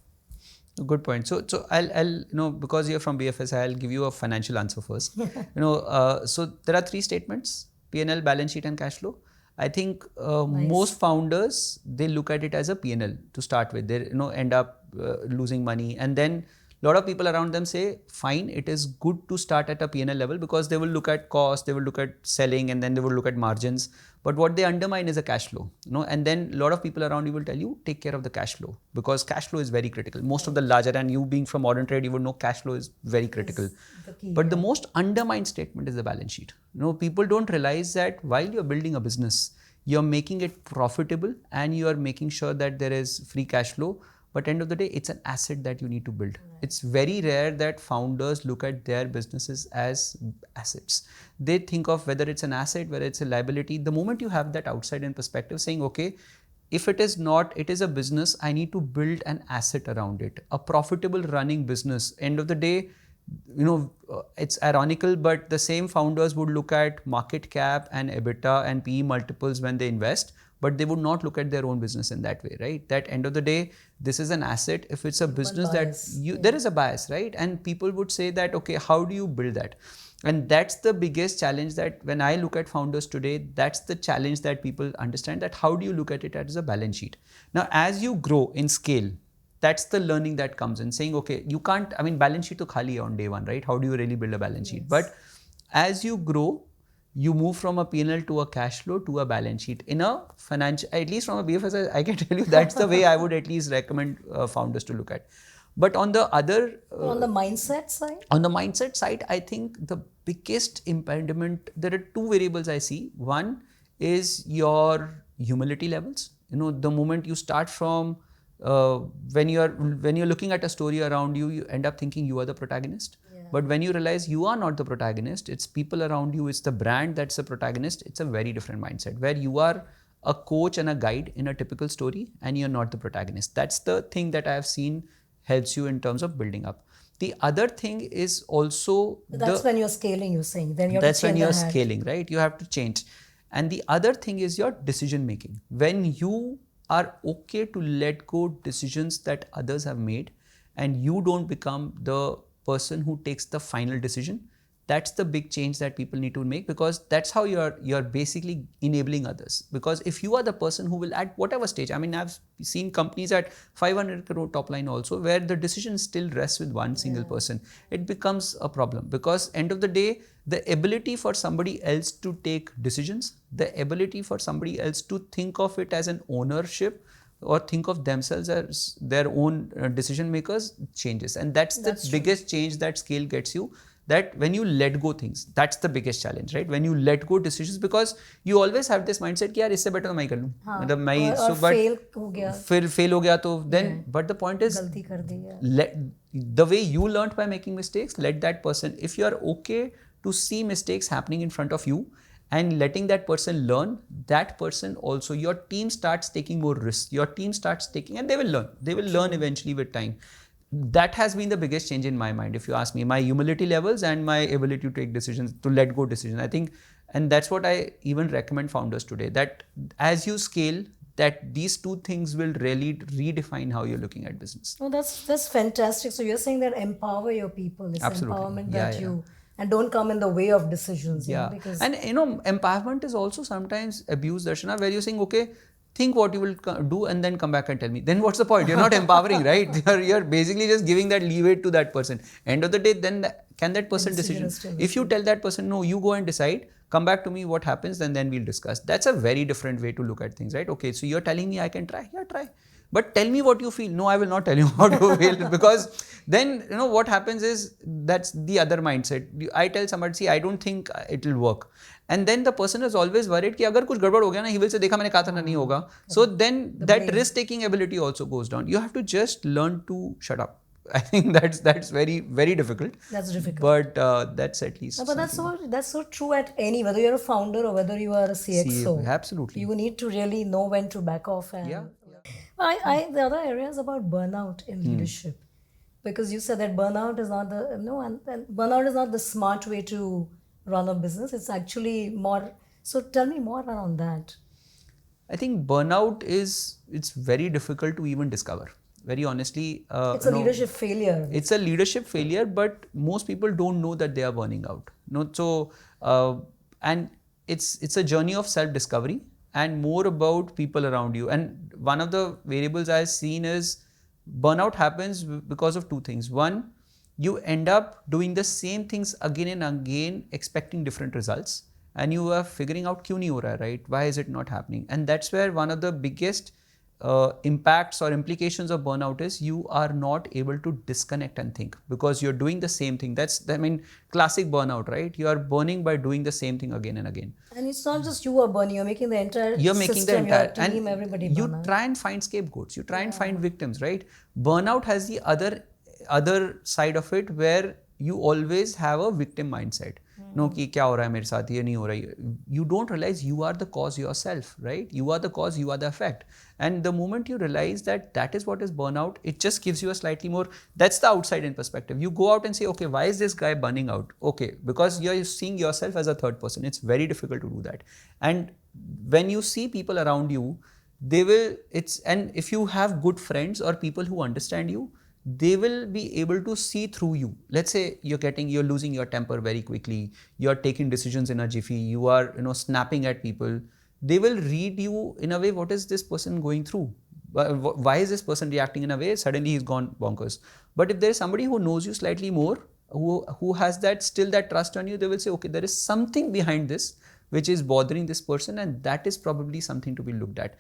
Good point. So I'll because you're from BFS, I'll give you a financial answer first. So there are 3 statements: P&L, balance sheet, and cash flow. I think most founders, they look at it as a P&L to start with. They end up losing money, and then a lot of people around them say, fine, it is good to start at a P&L level, because they will look at cost, they will look at selling, and then they will look at margins. But what they undermine is a cash flow, and then a lot of people around you will tell you, take care of the cash flow, because cash flow is very critical. Most of the larger, and you being from modern trade, you would know cash flow is very critical. But the most undermined statement is the balance sheet. People don't realize that while you're building a business, you're making it profitable, and you are making sure that there is free cash flow. But end of the day, it's an asset that you need to build. Right. It's very rare that founders look at their businesses as assets. They think of whether it's an asset, whether it's a liability. The moment you have that outside-in perspective, saying, okay, if it is a business, I need to build an asset around it. A profitable running business. End of the day, it's ironical, but the same founders would look at market cap and EBITDA and PE multiples when they invest, but they would not look at their own business in that way, right? That end of the day, this is an asset. If it's a business there is a bias, right? And people would say that, okay, how do you build that? And that's the biggest challenge, that when I look at founders today, that's the challenge that people understand, that how do you look at it as a balance sheet? Now, as you grow in scale, that's the learning that comes in, saying, okay, you can't, I mean, balance sheet to khali on day one, right? How do you really build a balance sheet? But as you grow, you move from a P&L to a cash flow to a balance sheet. In a financial, at least from a BFS, I can tell you that's the way I would at least recommend founders to look at. But on the other... on the mindset side? On the mindset side, I think the biggest impediment, there are two variables I see. One is your humility levels. The moment you start from, when you're looking at a story around you, you end up thinking you are the protagonist. But when you realize you are not the protagonist, it's people around you, it's the brand that's the protagonist, it's a very different mindset where you are a coach and a guide in a typical story and you're not the protagonist. That's the thing that I have seen helps you in terms of building up. The other thing is also... That's when you're scaling, you're saying. Then you have that's to when you're change scaling, right? You have to change. And the other thing is your decision making. When you are okay to let go decisions that others have made and you don't become the person who takes the final decision, that's the big change that people need to make, because that's how you're basically enabling others. Because if you are the person who will, at whatever stage, I mean, I've seen companies at 500 crore top line also where the decision still rests with one single person. It becomes a problem, because end of the day, the ability for somebody else to take decisions, the ability for somebody else to think of it as an ownership or think of themselves as their own decision makers changes. And that's the biggest change that scale gets you. That when you let go things, that's the biggest challenge, right? When you let go decisions, because you always have this mindset कि यार इससे better तो मैं कर लूँ, मतलब मैं और fail हो गया, फिर fail हो गया तो then, but the point is, गलती कर दी है. let the way you learned by making mistakes, let that person, if you are okay to see mistakes happening in front of you and letting that person learn, that person also, your team starts taking more risks, your team starts taking, and they will learn eventually with time. That has been the biggest change in my mind, if you ask me, my humility levels and my ability to take decisions, to let go decisions. I think, and that's what I even recommend founders today, that as you scale, that these two things will really redefine how you're looking at business. Oh, that's fantastic. So you're saying that empower your people. It's Absolutely. Empowerment that you, and don't come in the way of decisions. Yeah. Because And empowerment is also sometimes abused, Darshana, where you're saying, okay, think what you will do and then come back and tell me. Then what's the point? You're not empowering, right? You're basically just giving that leeway to that person. End of the day, then can that person decision? If you tell that person, no, you go and decide, come back to me, what happens, then we'll discuss. That's a very different way to look at things, right? Okay, so you're telling me I can try. Yeah, try. But tell me what you feel. No, I will not tell you how to feel, because then, what happens is, that's the other mindset. I tell somebody, see, I don't think it will work. And then the person is always worried कि अगर कुछ गड़बड़ हो गया ना, he will say, देखा मैंने कहा था ना, नहीं होगा. So then that risk-taking ability also goes down. You have to just learn to shut up. I think that's very, very difficult. That's difficult. But that's at least. No, but that's so true at any, whether you're a founder or whether you are a CXO. Absolutely. You need to really know when to back off. And the other area is about burnout in leadership, because you said that burnout is not and burnout is not the smart way to run a business. It's actually more. So tell me more around that. I think burnout it's very difficult to even discover. Very honestly, it's a leadership failure. It's a leadership failure, but most people don't know that they are burning out. So and it's a journey of self-discovery and more about people around you. And one of the variables I've seen is burnout happens because of two things. One, you end up doing the same things again and again, expecting different results, and you are figuring out क्यों नहीं हो रहा है, right? Why is it not happening? And that's where one of the biggest impacts or implications of burnout is you are not able to disconnect and think, because you're doing the same thing. That's, I mean, classic burnout, right? You are burning by doing the same thing again and again. And it's not just you are burning, you're making the entire your team, and everybody you burn. Try and find scapegoats, you try and find victims, right? Burnout has the other side of it, where you always have a victim mindset. No, कि क्या हो रहा है मेरे साथ, ये नहीं हो रहा है. You don't realize you are the cause yourself, right? You are the cause, you are the effect. And the moment you realize that is what is burnout, it just gives you a slightly more, that's the outside in perspective. You go out and say, okay, why is this guy burning out? Okay, because you're seeing yourself as a third person. It's very difficult to do that. And when you see people around you, and if you have good friends or people who understand you, they will be able to see through you. Let's say you're losing your temper very quickly, you're taking decisions in a jiffy, you are snapping at people. They will read you in a way, what is this person going through? Why is this person reacting in a way? Suddenly he's gone bonkers. But if there is somebody who knows you slightly more, who has that trust on you, they will say, okay, there is something behind this which is bothering this person, and that is probably something to be looked at.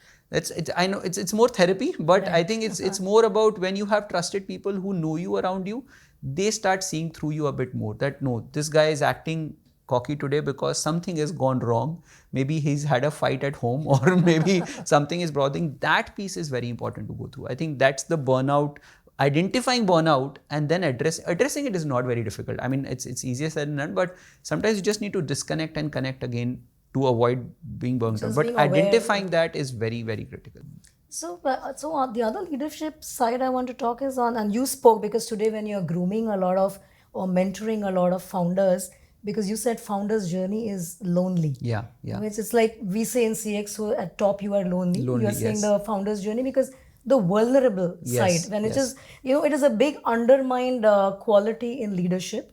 I know it's more therapy, but I think it's more about when you have trusted people who know you around you, they start seeing through you a bit more, that no, this guy is acting cocky today because something has gone wrong. Maybe he's had a fight at home, or maybe something is bothering. That piece is very important to go through. I think that's the burnout. Identifying burnout and then addressing it is not very difficult. I mean, it's easier said than done, but sometimes you just need to disconnect and connect again to avoid being burnt out. But identifying that is very, very critical. So, the other leadership side I want to talk is on, and you spoke because today when you're grooming a lot of or mentoring a lot of founders, because you said founders' journey is lonely. Yeah. It's like we say in CX, so at top you are lonely. You're saying yes. the founders' journey because the vulnerable side, when it is, it is a big undermined quality in leadership,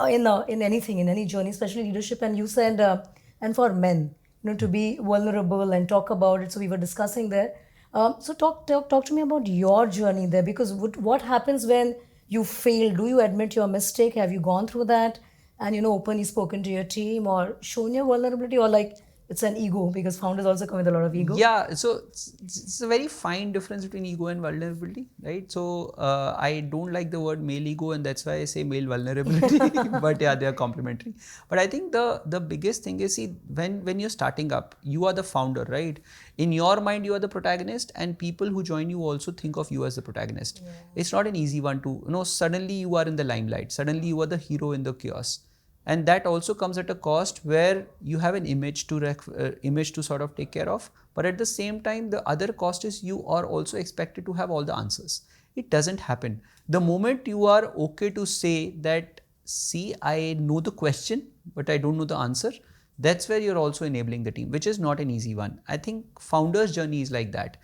in anything, in any journey, especially leadership. And you said, and for men, to be vulnerable and talk about it. So we were discussing there. So talk to me about your journey there, because what happens when you fail? Do you admit your mistake? Have you gone through that and openly spoken to your team or shown your vulnerability, or like it's an ego, because founders also come with a lot of ego? Yeah, so it's a very fine difference between ego and vulnerability, right? So I don't like the word male ego, and that's why I say male vulnerability. But yeah, they are complementary. But I think the biggest thing is, see, when you're starting up, you are the founder, right? In your mind, you are the protagonist, and people who join you also think of you as the protagonist. Yeah. It's not an easy one to, suddenly you are in the limelight. Suddenly you are the hero in the chaos. And that also comes at a cost where you have an image to sort of take care of. But at the same time, the other cost is you are also expected to have all the answers. It doesn't happen. The moment you are okay to say that, see, I know the question, but I don't know the answer, that's where you're also enabling the team, which is not an easy one. I think founder's journey is like that.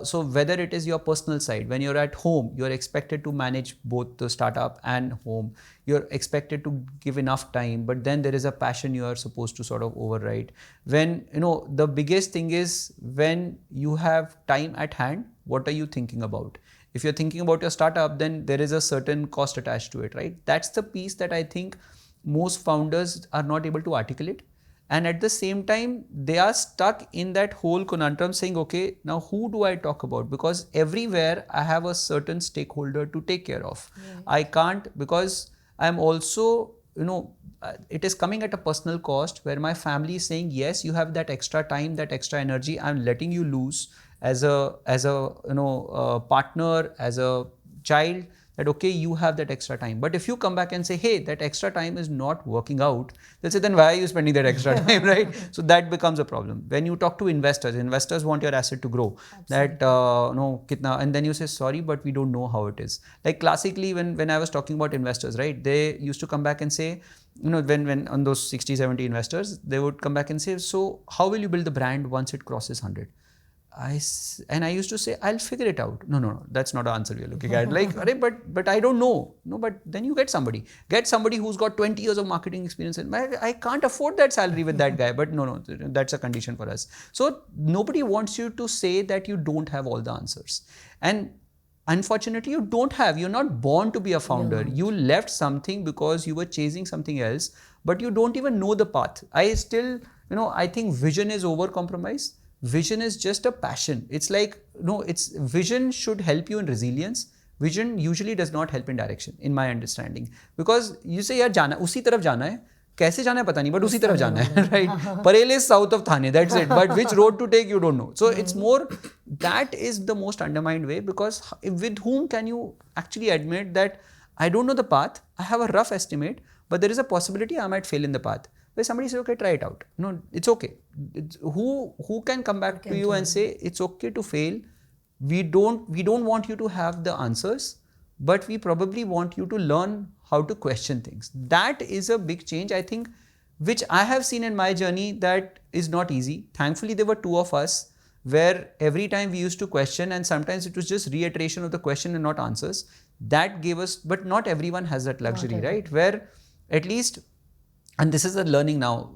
So whether it is your personal side, when you're at home, you're expected to manage both the startup and home. You're expected to give enough time, but then there is a passion you are supposed to sort of override. When, the biggest thing is when you have time at hand, what are you thinking about? If you're thinking about your startup, then there is a certain cost attached to it, right? That's the piece that I think most founders are not able to articulate. And at the same time, they are stuck in that whole conundrum saying, okay, now who do I talk about? Because everywhere I have a certain stakeholder to take care of. Yeah. I can't, because I'm also, it is coming at a personal cost where my family is saying, yes, you have that extra time, that extra energy. I'm letting you loose as a partner, as a child. That, okay, you have that extra time. But if you come back and say, hey, that extra time is not working out, they'll say, then why are you spending that extra time, right? So that becomes a problem. When you talk to investors want your asset to grow. Absolutely. That, and then you say, sorry, but we don't know how it is. Like classically, when I was talking about investors, right, they used to come back and say, when on those 60, 70 investors, they would come back and say, so how will you build the brand once it crosses 100? I used to say, I'll figure it out. No, that's not the answer we're looking at. Like, but I don't know. No, but then you get somebody who's got 20 years of marketing experience. And I can't afford that salary with that guy. But no, that's a condition for us. So nobody wants you to say that you don't have all the answers. And unfortunately, you're not born to be a founder. Yeah. You left something because you were chasing something else, but you don't even know the path. I think vision is over compromise. Vision is just a passion. It's like, vision should help you in resilience. Vision usually does not help in direction, in my understanding. Because you say, yaar, usi taraf jana hai. Kaise jana hai pata nahi, but usi taraf jana hai, right? Parel is south of Thane, that's it. But which road to take, you don't know. So it's more, that is the most undermined way, because with whom can you actually admit that I don't know the path, I have a rough estimate, but there is a possibility I might fail in the path. Where somebody says, okay, try it out. No, it's okay. Who can come back to you and say, it's okay to fail. We don't want you to have the answers, but we probably want you to learn how to question things. That is a big change, I think, which I have seen in my journey that is not easy. Thankfully, there were two of us where every time we used to question, and sometimes it was just reiteration of the question and not answers. That gave us, but not everyone has that luxury, right? Where at least and this is a learning now,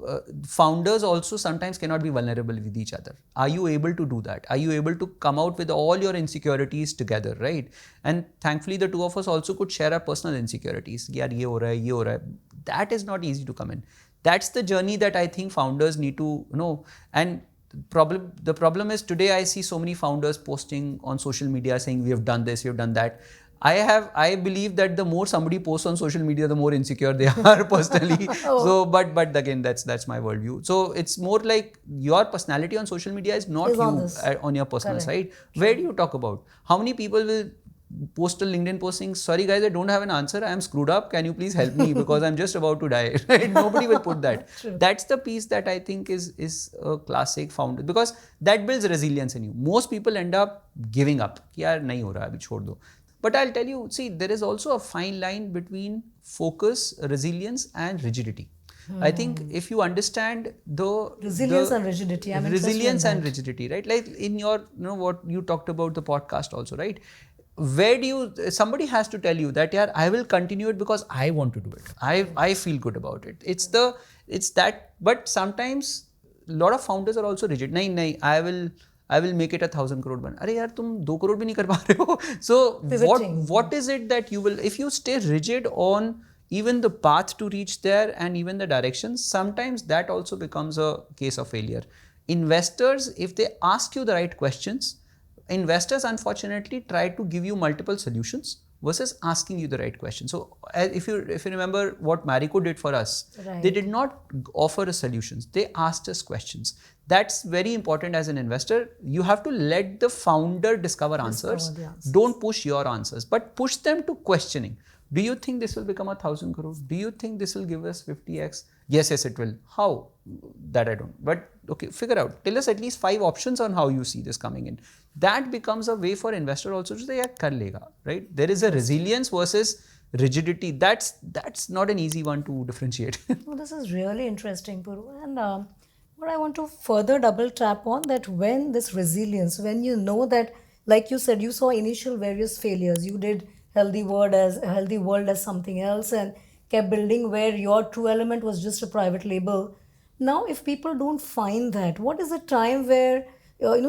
founders also sometimes cannot be vulnerable with each other. Are you able to do that? Are you able to come out with all your insecurities together, right? And thankfully the two of us also could share our personal insecurities. Yaar, ye ho raha hai, ye ho raha hai. That is not easy to come in. That's the journey that I think founders need to know. And the problem is today I see so many founders posting on social media saying we have done this, we have done that. I believe that the more somebody posts on social media, the more insecure they are personally. Oh. So, but again, that's my worldview. So it's more like your personality on social media is not Is on you this. on your personal Correct. side. Where do you talk about? How many people will post a LinkedIn post saying, sorry guys, I don't have an answer. I am screwed up. Can you please help me because I'm just about to die? Right? Nobody will put that. True. That's the piece that I think is a classic founder, because that builds resilience in you. Most people end up giving up. यार नहीं हो रहा अभी छोड़ दो. But I'll tell you, see, there is also a fine line between focus, resilience, and rigidity. I think if you understand the Resilience and rigidity. I'm interested in resilience and that. rigidity, right? Like in your, what you talked about the podcast also, right? Where do you, somebody has to tell you that, yeah, I will continue it because I want to do it. I feel good about it. It's that, but sometimes a lot of founders are also rigid. नहीं, I will make it 1,000 crore बन. अरे यार तुम 2 crore भी नहीं कर पा रहे हो. So Pivoting. what is it that you will, if you stay rigid on even the path to reach there and even the directions, sometimes that also becomes a case of failure. Investors, if they ask you the right questions, investors unfortunately try to give you multiple solutions versus asking you the right question. So if you remember what Marico did for us, Right. they did not offer us solutions. They asked us questions. That's very important as an investor. You have to let the founder discover answers. the answers. Don't push your answers, but push them to questioning. Do you think this will become 1,000 crore? Do you think this will give us 50x? Yes, it will. How? That I don't. But okay, figure out. Tell us at least 5 options on how you see this coming in. That becomes a way for investor also to say, yeah, kar lega, right? There is a resilience versus rigidity. That's not an easy one to differentiate. Oh, this is really interesting, Puru. And what I want to further double tap on that when this resilience, when you know that, like you said, you saw initial various failures, you did healthy world as something else, and kept building where your true element was just a private label. Now, if people don't find that, what is the time where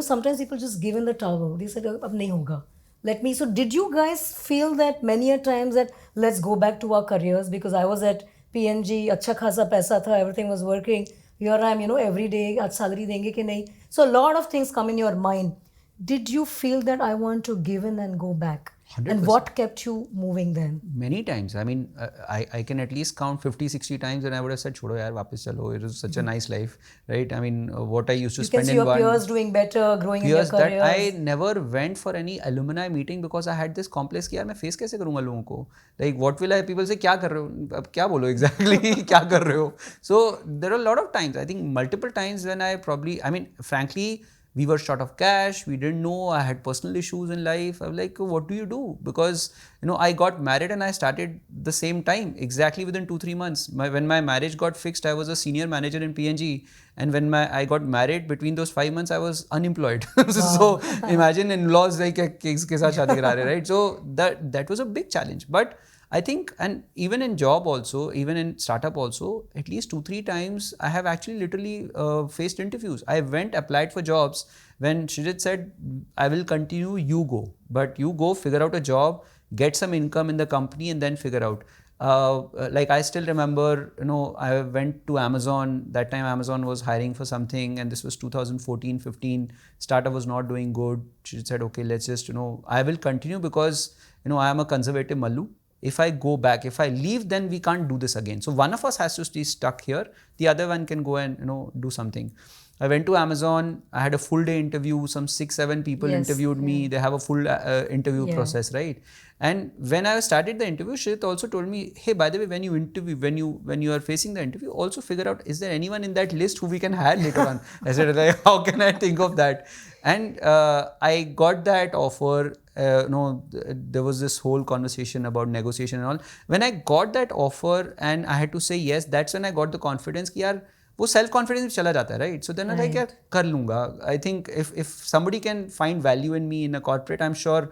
sometimes people just give in the towel? They said, "Ab nahi hoga." Let me. So, did you guys feel that many a times that let's go back to our careers, because I was at PNG, अच्छा खासा पैसा था, everything was working. Here I am, every day, आज salary देंगे कि नहीं? So a lot of things come in your mind. Did you feel that I want to give in and go back? 100%. And what kept you moving then? Many times. I mean, I can at least count 50, 60 times when I would have said, छोड़ो यार वापस चलो. It was such a nice life, right? I mean, what I used to You can spend see in your one. peers doing better, growing in their Peers that careers. I never went for any alumni meeting because I had this complex कि यार मैं face कैसे करूँगा लोगों को? Like what will I, people say क्या कर रहे हो? अब क्या बोलो exactly? क्या कर रहे हो? So there are a lot of times, I think multiple times when I mean, frankly, we were short of cash, we didn't know, I had personal issues in life. I was like, what do you do? Because, I got married and I started the same time, exactly within 2-3 months. When my marriage got fixed, I was a senior manager in PNG. And when I got married, between those 5 months, I was unemployed. So imagine in-laws like किसके साथ शादी करा रहे, right? So that was a big challenge. But I think, and even in job also, even in startup also, at least 2-3 times, I have actually literally faced interviews. I went, applied for jobs. When Shrijit said, I will continue, you go. But you go, figure out a job, get some income in the company and then figure out. Like I still remember, I went to Amazon. That time Amazon was hiring for something and this was 2014-15. Startup was not doing good. She said, okay, let's just, I will continue because, I am a conservative Mallu. If I go back, if I leave, then we can't do this again. So one of us has to stay stuck here. The other one can go and, do something. I went to Amazon. I had a full day interview. Some 6-7 people interviewed me. They have a full interview process, right? And when I started the interview, Shrit also told me, hey, by the way, when you interview, when you are facing the interview, also figure out, is there anyone in that list who we can hire later on? I said, like, how can I think of that? And I got that offer. There was this whole conversation about negotiation and all. When I got that offer and I had to say yes, that's when I got the confidence कि यार वो self confidence चला जाता है, right? So then like यार कर लूंगा. I think if somebody can find value in me in a corporate, I'm sure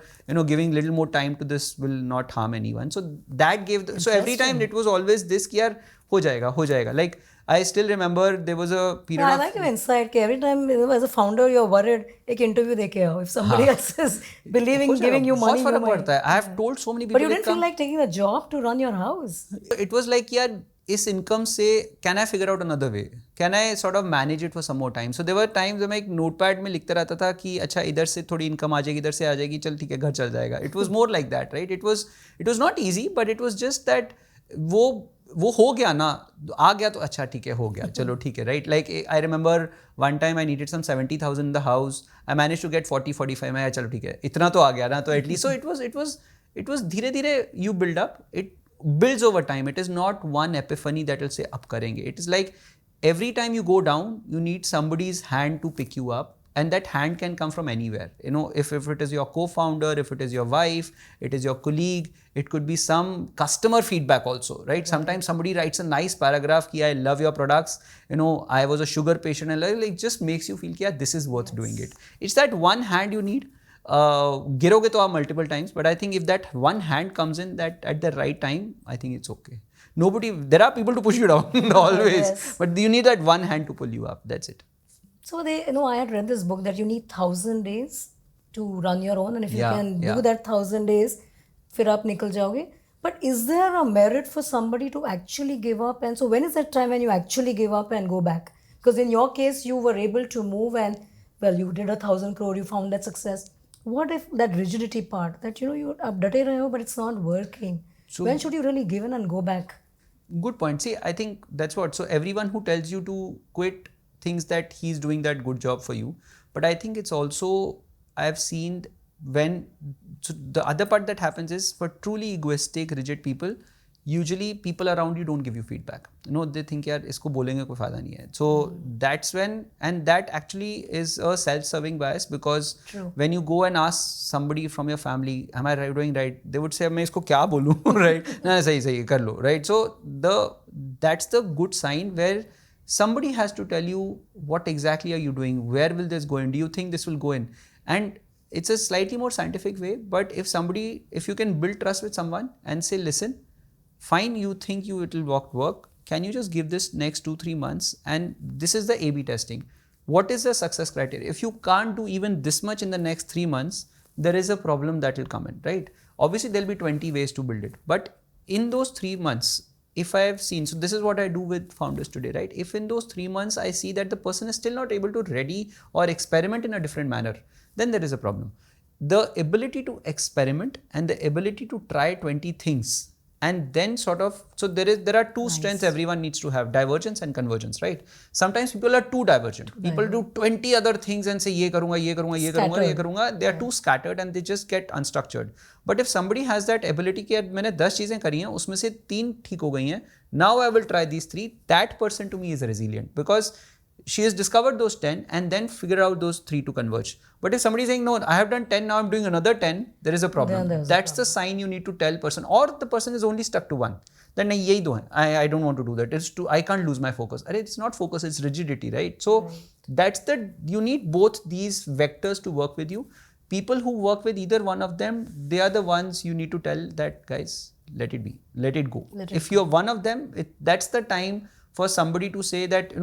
giving little more time to this will not harm anyone. So that gave so every time it was always this कि यार हो जाएगा. Like I still remember there was a period I like your insight कि every time as a founder you're worried एक interview देके आओ if somebody else is believing giving you money. बहुत फर्क पड़ता है. I have told so many people. But you didn't feel like taking a job to run your house. It was like यार इस income से can I figure out another way? Can I sort of manage it for some more time? So there were times जब मैं एक notepad में लिखता रहता था कि अच्छा इधर से थोड़ी इनकम आ जाएगी, इधर से आ जाएगी, चल ठीक है घर चल जाएगा. It was more like that, right? It was not easy, but it was just that वो हो गया ना, आ गया तो अच्छा ठीक है हो गया, चलो ठीक है, right? Like I remember one time I needed some 70,000 in the house. I managed to get 40-45. मैं चलो ठीक है इतना तो आ गया ना, तो at least. So it was धीरे धीरे you build up. It builds over time. It is not one epiphany that will say up karenge. It is like every time you go down, you need somebody's hand to pick you up, and that hand can come from anywhere. If it is your co-founder, if it is your wife, it is your colleague, it could be some customer feedback also, right? Sometimes somebody writes a nice paragraph ki I love your products, I was a sugar patient, and like just makes you feel ki this is worth doing it. It's that one hand you need. गिरोगे तो आप multiple times, but I think if that one hand comes in that at the right time, I think it's okay. There are people to push you down always, yes. But you need that one hand to pull you up. That's it. So I had read this book that you need 1,000 days to run your own, and if you can do that 1,000 days, फिर आप निकल जाओगे. But is there a merit for somebody to actually give up? And so when is that time when you actually give up and go back? Because in your case, you were able to move and, well, you did 1,000 crore, you found that success. What if that rigidity part, that you ab date rahe ho, but it's not working? So when should you really give in and go back? Good point. See, I think that's what. So everyone who tells you to quit thinks that he's doing that good job for you. But I think it's also, I've seen so the other part that happens is for truly egoistic, rigid people, usually people around you don't give you feedback. They think yaar isko bolenge koi fayda nahi hai. So that's when, and that actually is a self-serving bias, because when you go and ask somebody from your family, am I doing right? They would say, main isko kya bolu, right? Na sahi kar lo, right? So that's the good sign where somebody has to tell you what exactly are you doing, where will this go in, do you think this will go in? And it's a slightly more scientific way, but if you can build trust with someone and say, listen, fine, you think it will work. Can you just give this next 2-3 months? And this is the A/B testing. What is the success criteria? If you can't do even this much in the next 3 months, there is a problem that will come in, right? Obviously, there'll be 20 ways to build it. But in those 3 months, if I have seen, so this is what I do with founders today, right? If in those 3 months I see that the person is still not able to ready or experiment in a different manner, then there is a problem. The ability to experiment and the ability to try 20 things and then sort of, so there are two strengths everyone needs to have: divergence and convergence, right? Sometimes people are too divergent. People do 20 other things and say ye karunga, ye karunga, ye karunga, ye karunga. They are too scattered and they just get unstructured. But if somebody has that ability कि मैंने 10 चीजें करी हैं, उसमें से 3 ठीक हो गई हैं, now I will try these 3, that person to me is resilient, because she has discovered those 10 and then figure out those 3 to converge. But if somebody is saying, no, I have done 10, now I'm doing another 10, there is a problem. That's the sign you need to tell person, or the person is only stuck to 1. Then yahi do hai. I don't want to do that. I can't lose my focus. It's not focus, it's rigidity, right? So you need both these vectors to work with you. People who work with either one of them, they are the ones you need to tell that, guys, let it be, let it go. If you're one of them, that's the time for somebody to say that,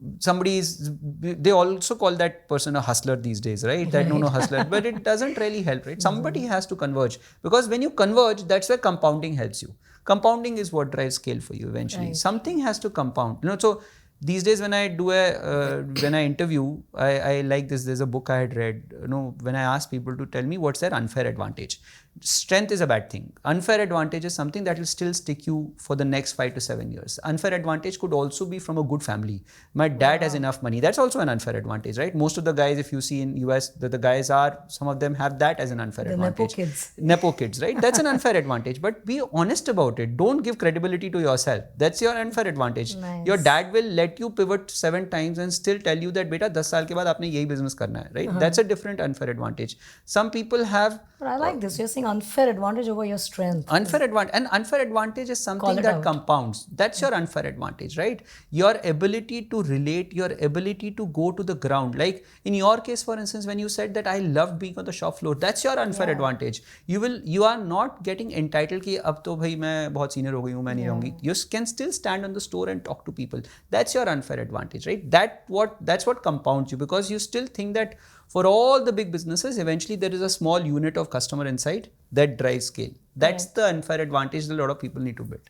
they also call that person a hustler these days, right? That no hustler, but it doesn't really help, right? Somebody has to converge, because when you converge, that's where compounding helps you. Compounding is what drives scale for you eventually. Right. Something has to compound. So these days when I do when I interview, I like this. There's a book I had read. When I ask people to tell me what's their unfair advantage. Strength is a bad thing. Unfair advantage is something that will still stick you for the next 5 to 7 years. Unfair advantage could also be from a good family. My dad has enough money. That's also an unfair advantage, right? Most of the guys, if you see in US, the guys some of them have that as an unfair advantage. Nepo kids, right? That's an unfair advantage. But be honest about it. Don't give credibility to yourself. That's your unfair advantage. Nice. Your dad will let let you pivot 7 times and still tell you that beta 10 साल के बाद आपने यही business करना है, right? That's a different unfair advantage. Some people have. But I like this. You're saying unfair advantage over your strength. Unfair advantage is something that compounds. That's your unfair advantage, right? Your ability to relate, your ability to go to the ground. Like in your case, for instance, when you said that I love being on the shop floor, that's your unfair advantage. You are not getting entitled कि अब तो भाई मैं बहुत senior हो गई हूँ, मैं नहीं रहूँगी. You can still stand on the store and talk to people. That's your unfair advantage, right? That's what compounds you, because you still think that for all the big businesses, eventually there is a small unit of customer inside that drives scale. That's the unfair advantage that a lot of people need to build.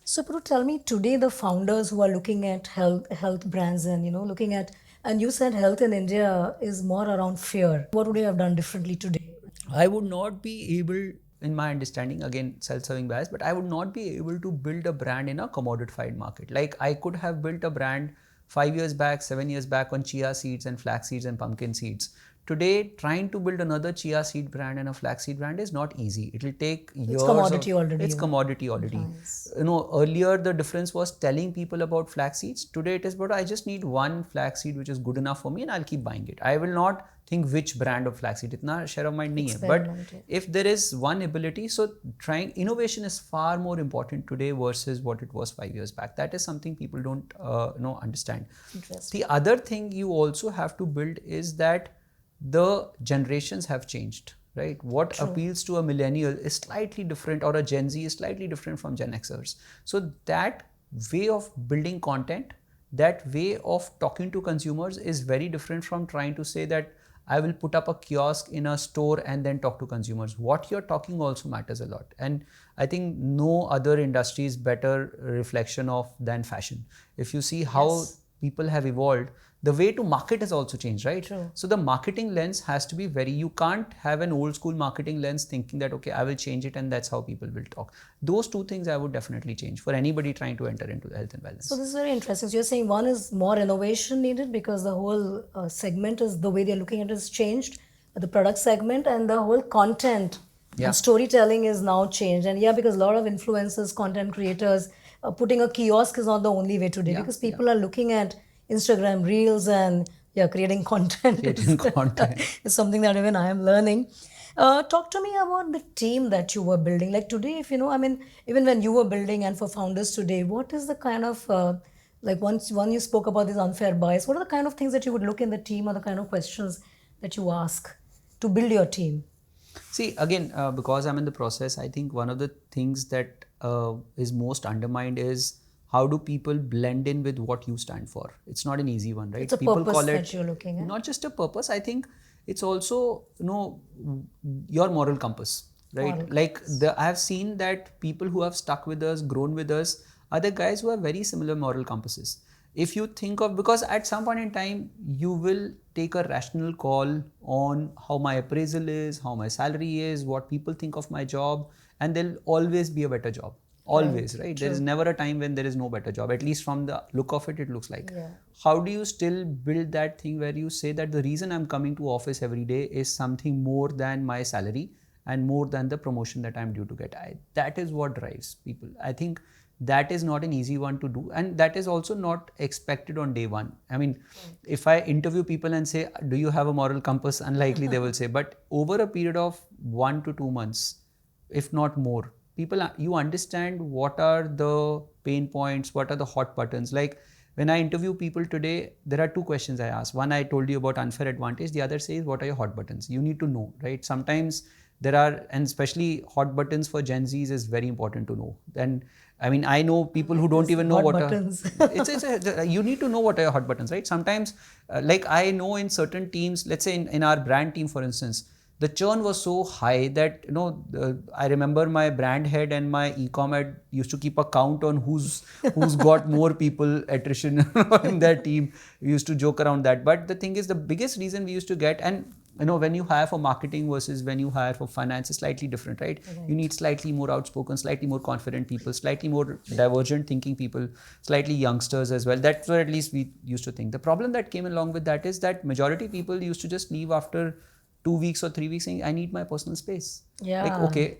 So, Puru, tell me today the founders who are looking at health brands and looking at, and you said health in India is more around fear. What would you have done differently today? I would not be able, in my understanding, again self-serving bias, but I would not be able to build a brand in a commodified market. Like I could have built a brand 5 years back, 7 years back on chia seeds and flax seeds and pumpkin seeds. Today, trying to build another chia seed brand and a flax seed brand is not easy. It will take years. It's commodity already. It's commodity already. Nice. Earlier the difference was telling people about flax seeds. Today it is about I just need one flax seed which is good enough for me and I'll keep buying it. I will not think which brand of flax seed. Itna share of mind nahi hai. But if there is one ability, so trying innovation is far more important today versus what it was 5 years back. That is something people don't understand. The other thing you also have to build is that the generations have changed, right? What appeals to a millennial is slightly different, or a Gen Z is slightly different from Gen Xers. So that way of building content, that way of talking to consumers is very different from trying to say that I will put up a kiosk in a store and then talk to consumers. What you're talking also matters a lot. And I think no other industry is better reflection of than fashion. If you see how people have evolved, the way to market has also changed, right? True. So the marketing lens has to be you can't have an old school marketing lens thinking that, okay, I will change it and that's how people will talk. Those two things I would definitely change for anybody trying to enter into the health and wellness. So this is very interesting. So you're saying one is more innovation needed because the whole segment is, the way they're looking at it has changed, the product segment, and the whole content and storytelling is now changed. And because a lot of influencers, content creators, putting a kiosk is not the only way today because people are looking at Instagram Reels and creating content. It's something that even I am learning. Talk to me about the team that you were building. Like today, if even when you were building and for founders today, what is the kind of, once you spoke about this unfair bias, what are the kind of things that you would look in the team, or the kind of questions that you ask to build your team? See, again, because I'm in the process, I think one of the things that is most undermined is how do people blend in with what you stand for? It's not an easy one, right? It's a people purpose call it, that you're looking at. Not just a purpose. I think it's also, your moral compass, right? I have seen that people who have stuck with us, grown with us, are the guys who have very similar moral compasses. If you think of, because at some point in time, you will take a rational call on how my appraisal is, how my salary is, what people think of my job, and there'll always be a better job. Always, right? There is never a time when there is no better job. At least from the look of it, it looks like. How do you still build that thing where you say that the reason I'm coming to office every day is something more than my salary and more than the promotion that I'm due to get? That is what drives people. I think that is not an easy one to do, and that is also not expected on day one. I mean, if I interview people and say, do you have a moral compass? Unlikely they will say, but over a period of 1 to 2 months, if not more, you understand what are the pain points, what are the hot buttons. Like when I interview people today, there are 2 questions I ask. One, I told you about unfair advantage. The other says, what are your hot buttons? You need to know, right? Sometimes there are, and especially hot buttons for Gen Zs is very important to know. And I mean, I know people who don't even know what buttons. You need to know what are your hot buttons, right? Sometimes, like I know in certain teams, let's say in our brand team, for instance, the churn was so high that, I remember my brand head and my e-com head used to keep a count on who's got more people attrition in their team. We used to joke around that. But the thing is, the biggest reason we used to get, and when you hire for marketing versus when you hire for finance is slightly different, right? You need slightly more outspoken, slightly more confident people, slightly more divergent thinking people, slightly youngsters as well. That's what at least we used to think. The problem that came along with that is that majority people used to just leave after 2 weeks or 3 weeks saying, I need my personal space. Yeah. Like, okay,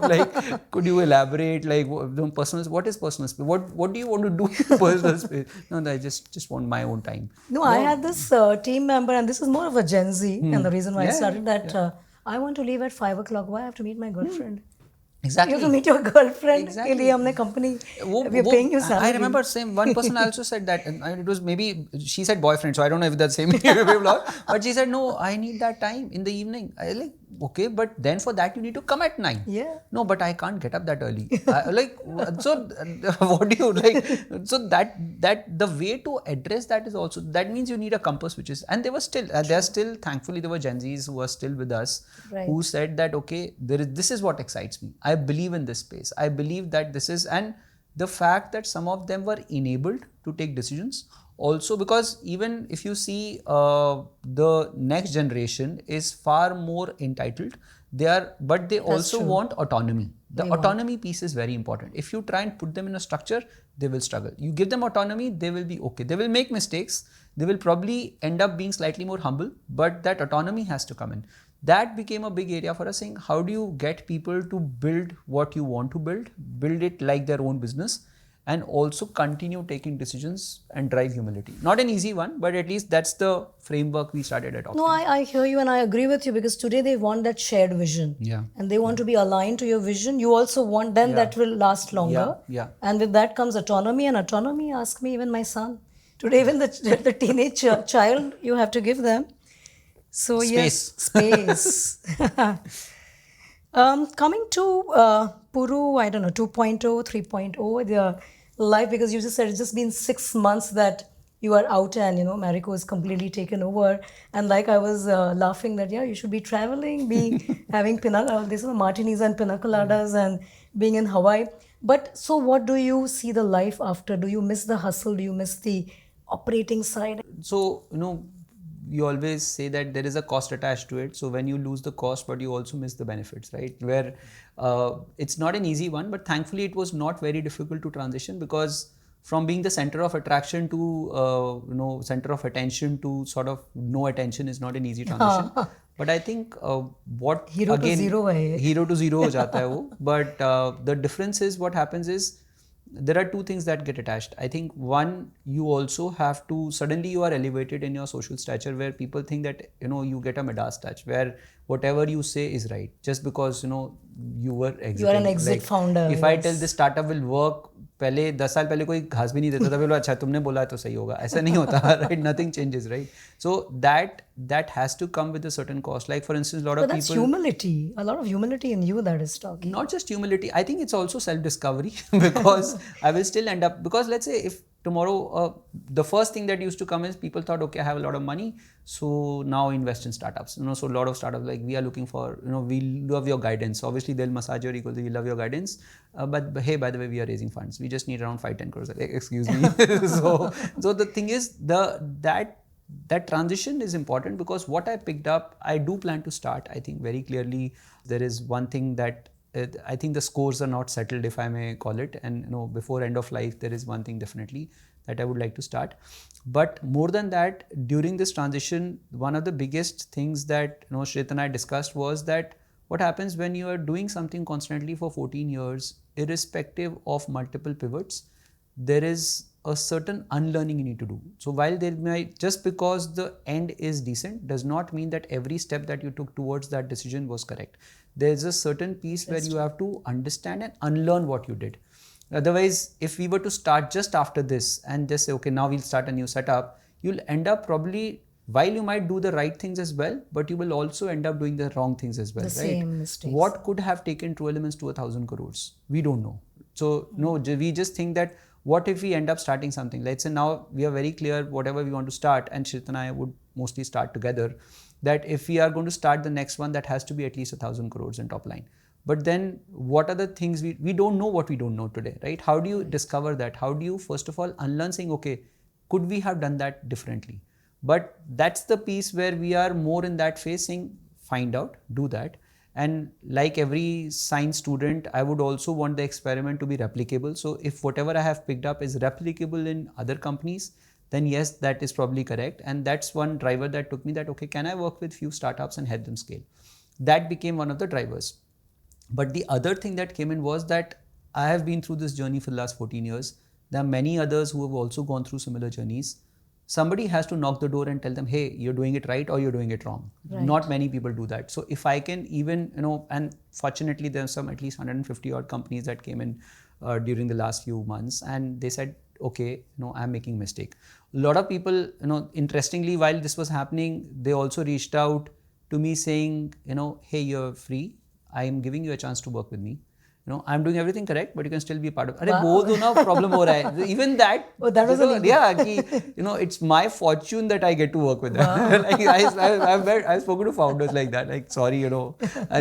like, could you elaborate? Like, what is personal space? What do you want to do in personal space? No, I just want my own time. No, I had this team member, and this is more of a Gen Z, and the reason why I Yeah, started that I want to leave at 5 o'clock. Why I have to meet my girlfriend? Exactly. You have to meet your girlfriend. Exactly. के लिए हमने company, we are paying you salary. I remember same one person also said that, and it was maybe she said boyfriend, so I don't know if that's same vlog, but she said no, I need that time in the evening. I like, okay, but then for that you need to come at 9. Yeah. No, but I can't get up that early. Like, so what do you like? So that the way to address that is also, that means you need a compass, which is, and they were still they are still, thankfully there were Gen Zs who are still with us, Right. who said that, okay, this is what excites me. I believe in this space. I believe that this is, and the fact that some of them were enabled to take decisions also, because even if you see the next generation is far more entitled, but they also true. want autonomy. The autonomy piece is very important. If you try and put them in a structure, they will struggle. You give them autonomy, they will be okay. They will make mistakes. They will probably end up being slightly more humble, but that autonomy has to come in. That became a big area for us, saying, how do you get people to build what you want to build it like their own business, and also continue taking decisions and drive humility. Not an easy one, but at least that's the framework we started adopting. No, I hear you and I agree with you, because today they want that shared vision. Yeah. And they want to be aligned to your vision. You also want then that will last longer. Yeah. And with that comes autonomy. And autonomy, ask me, even my son. Today, even the teenage child, you have to give them. So yes, space. Coming to Puru, I don't know, 2.0, 3.0, the life, because you just said it's just been 6 months that you are out, and Marico is completely taken over. And like I was laughing that, you should be traveling, be having martinis and pina coladas and being in Hawaii. But so what do you see the life after? Do you miss the hustle? Do you miss the operating side? So, you always say that there is a cost attached to it. So when you lose the cost, but you also miss the benefits, right? Where it's not an easy one, but thankfully it was not very difficult to transition, because from being the center of attraction to center of attention to sort of no attention is not an easy transition. But I think what hero again, to zero hai. Hero to zero ho jata hai wo. But the difference is, what happens is, there are two things that get attached. I think one, you also have to, suddenly you are elevated in your social stature, where people think that, you get a Midas touch, where whatever you say is right, just because, you were exiting. You are an exit founder. If I tell this startup will work, पहले 10 साल पहले कोई घास भी नहीं देता था, बोलो अच्छा तुमने बोला तो सही होगा, ऐसा नहीं होता, right? Nothing changes, right? So that has to come with a certain cost. Like for instance, a lot of people. But that's humility, a lot of humility in you that is talking. Not just humility, I think it's also self-discovery, because I will still end up, because let's say if tomorrow, the first thing that used to come is, people thought, okay, I have a lot of money, so now invest in startups. So a lot of startups, like, we are looking for, we love your guidance. Obviously, they'll massage your ego, we love your guidance. But hey, by the way, we are raising funds. We just need around 5-10 crores. Excuse me. so the thing is, that transition is important, because what I picked up, I do plan to start. I think very clearly there is one thing that I think the scores are not settled, if I may call it, and before end of life there is one thing definitely that I would like to start. But more than that, during this transition, one of the biggest things that Shrit and I discussed was that what happens when you are doing something constantly for 14 years, irrespective of multiple pivots, there is a certain unlearning you need to do. So while there might, just because the end is decent does not mean that every step that you took towards that decision was correct. There's a certain piece where you have to understand and unlearn what you did. Otherwise, if we were to start just after this and just say, okay, now we'll start a new setup, you'll end up probably, while you might do the right things as well, but you will also end up doing the wrong things as well. The same mistakes. What could have taken True Elements to 1,000 crores? We don't know. So no, we just think that, what if we end up starting something? Let's say now we are very clear whatever we want to start, and Shrit and I would mostly start together, that if we are going to start the next one, that has to be at least 1,000 crores in top line. But then what are the things we don't know what we don't know today, right? How do you discover that? How do you first of all unlearn, saying, okay, could we have done that differently? But that's the piece where we are more in that phase, saying, find out, do that. And like every science student, I would also want the experiment to be replicable. So if whatever I have picked up is replicable in other companies, then yes, that is probably correct. And that's one driver that took me that, okay, can I work with few startups and help them scale? That became one of the drivers. But the other thing that came in was that I have been through this journey for the last 14 years. There are many others who have also gone through similar journeys. Somebody has to knock the door and tell them, hey, you're doing it right or you're doing it wrong. Right. Not many people do that. So if I can even, and fortunately there's some at least 150 odd companies that came in during the last few months, and they said, okay, I'm making a mistake. A lot of people, interestingly, while this was happening, they also reached out to me saying, hey, you're free. I am giving you a chance to work with me. I'm doing everything correct, but you can still be part of. अरे वो तो ना problem हो रहा है. Even that. Oh, that was it's my fortune that I get to work with them. Like I've spoken to founders like that. Like, sorry, I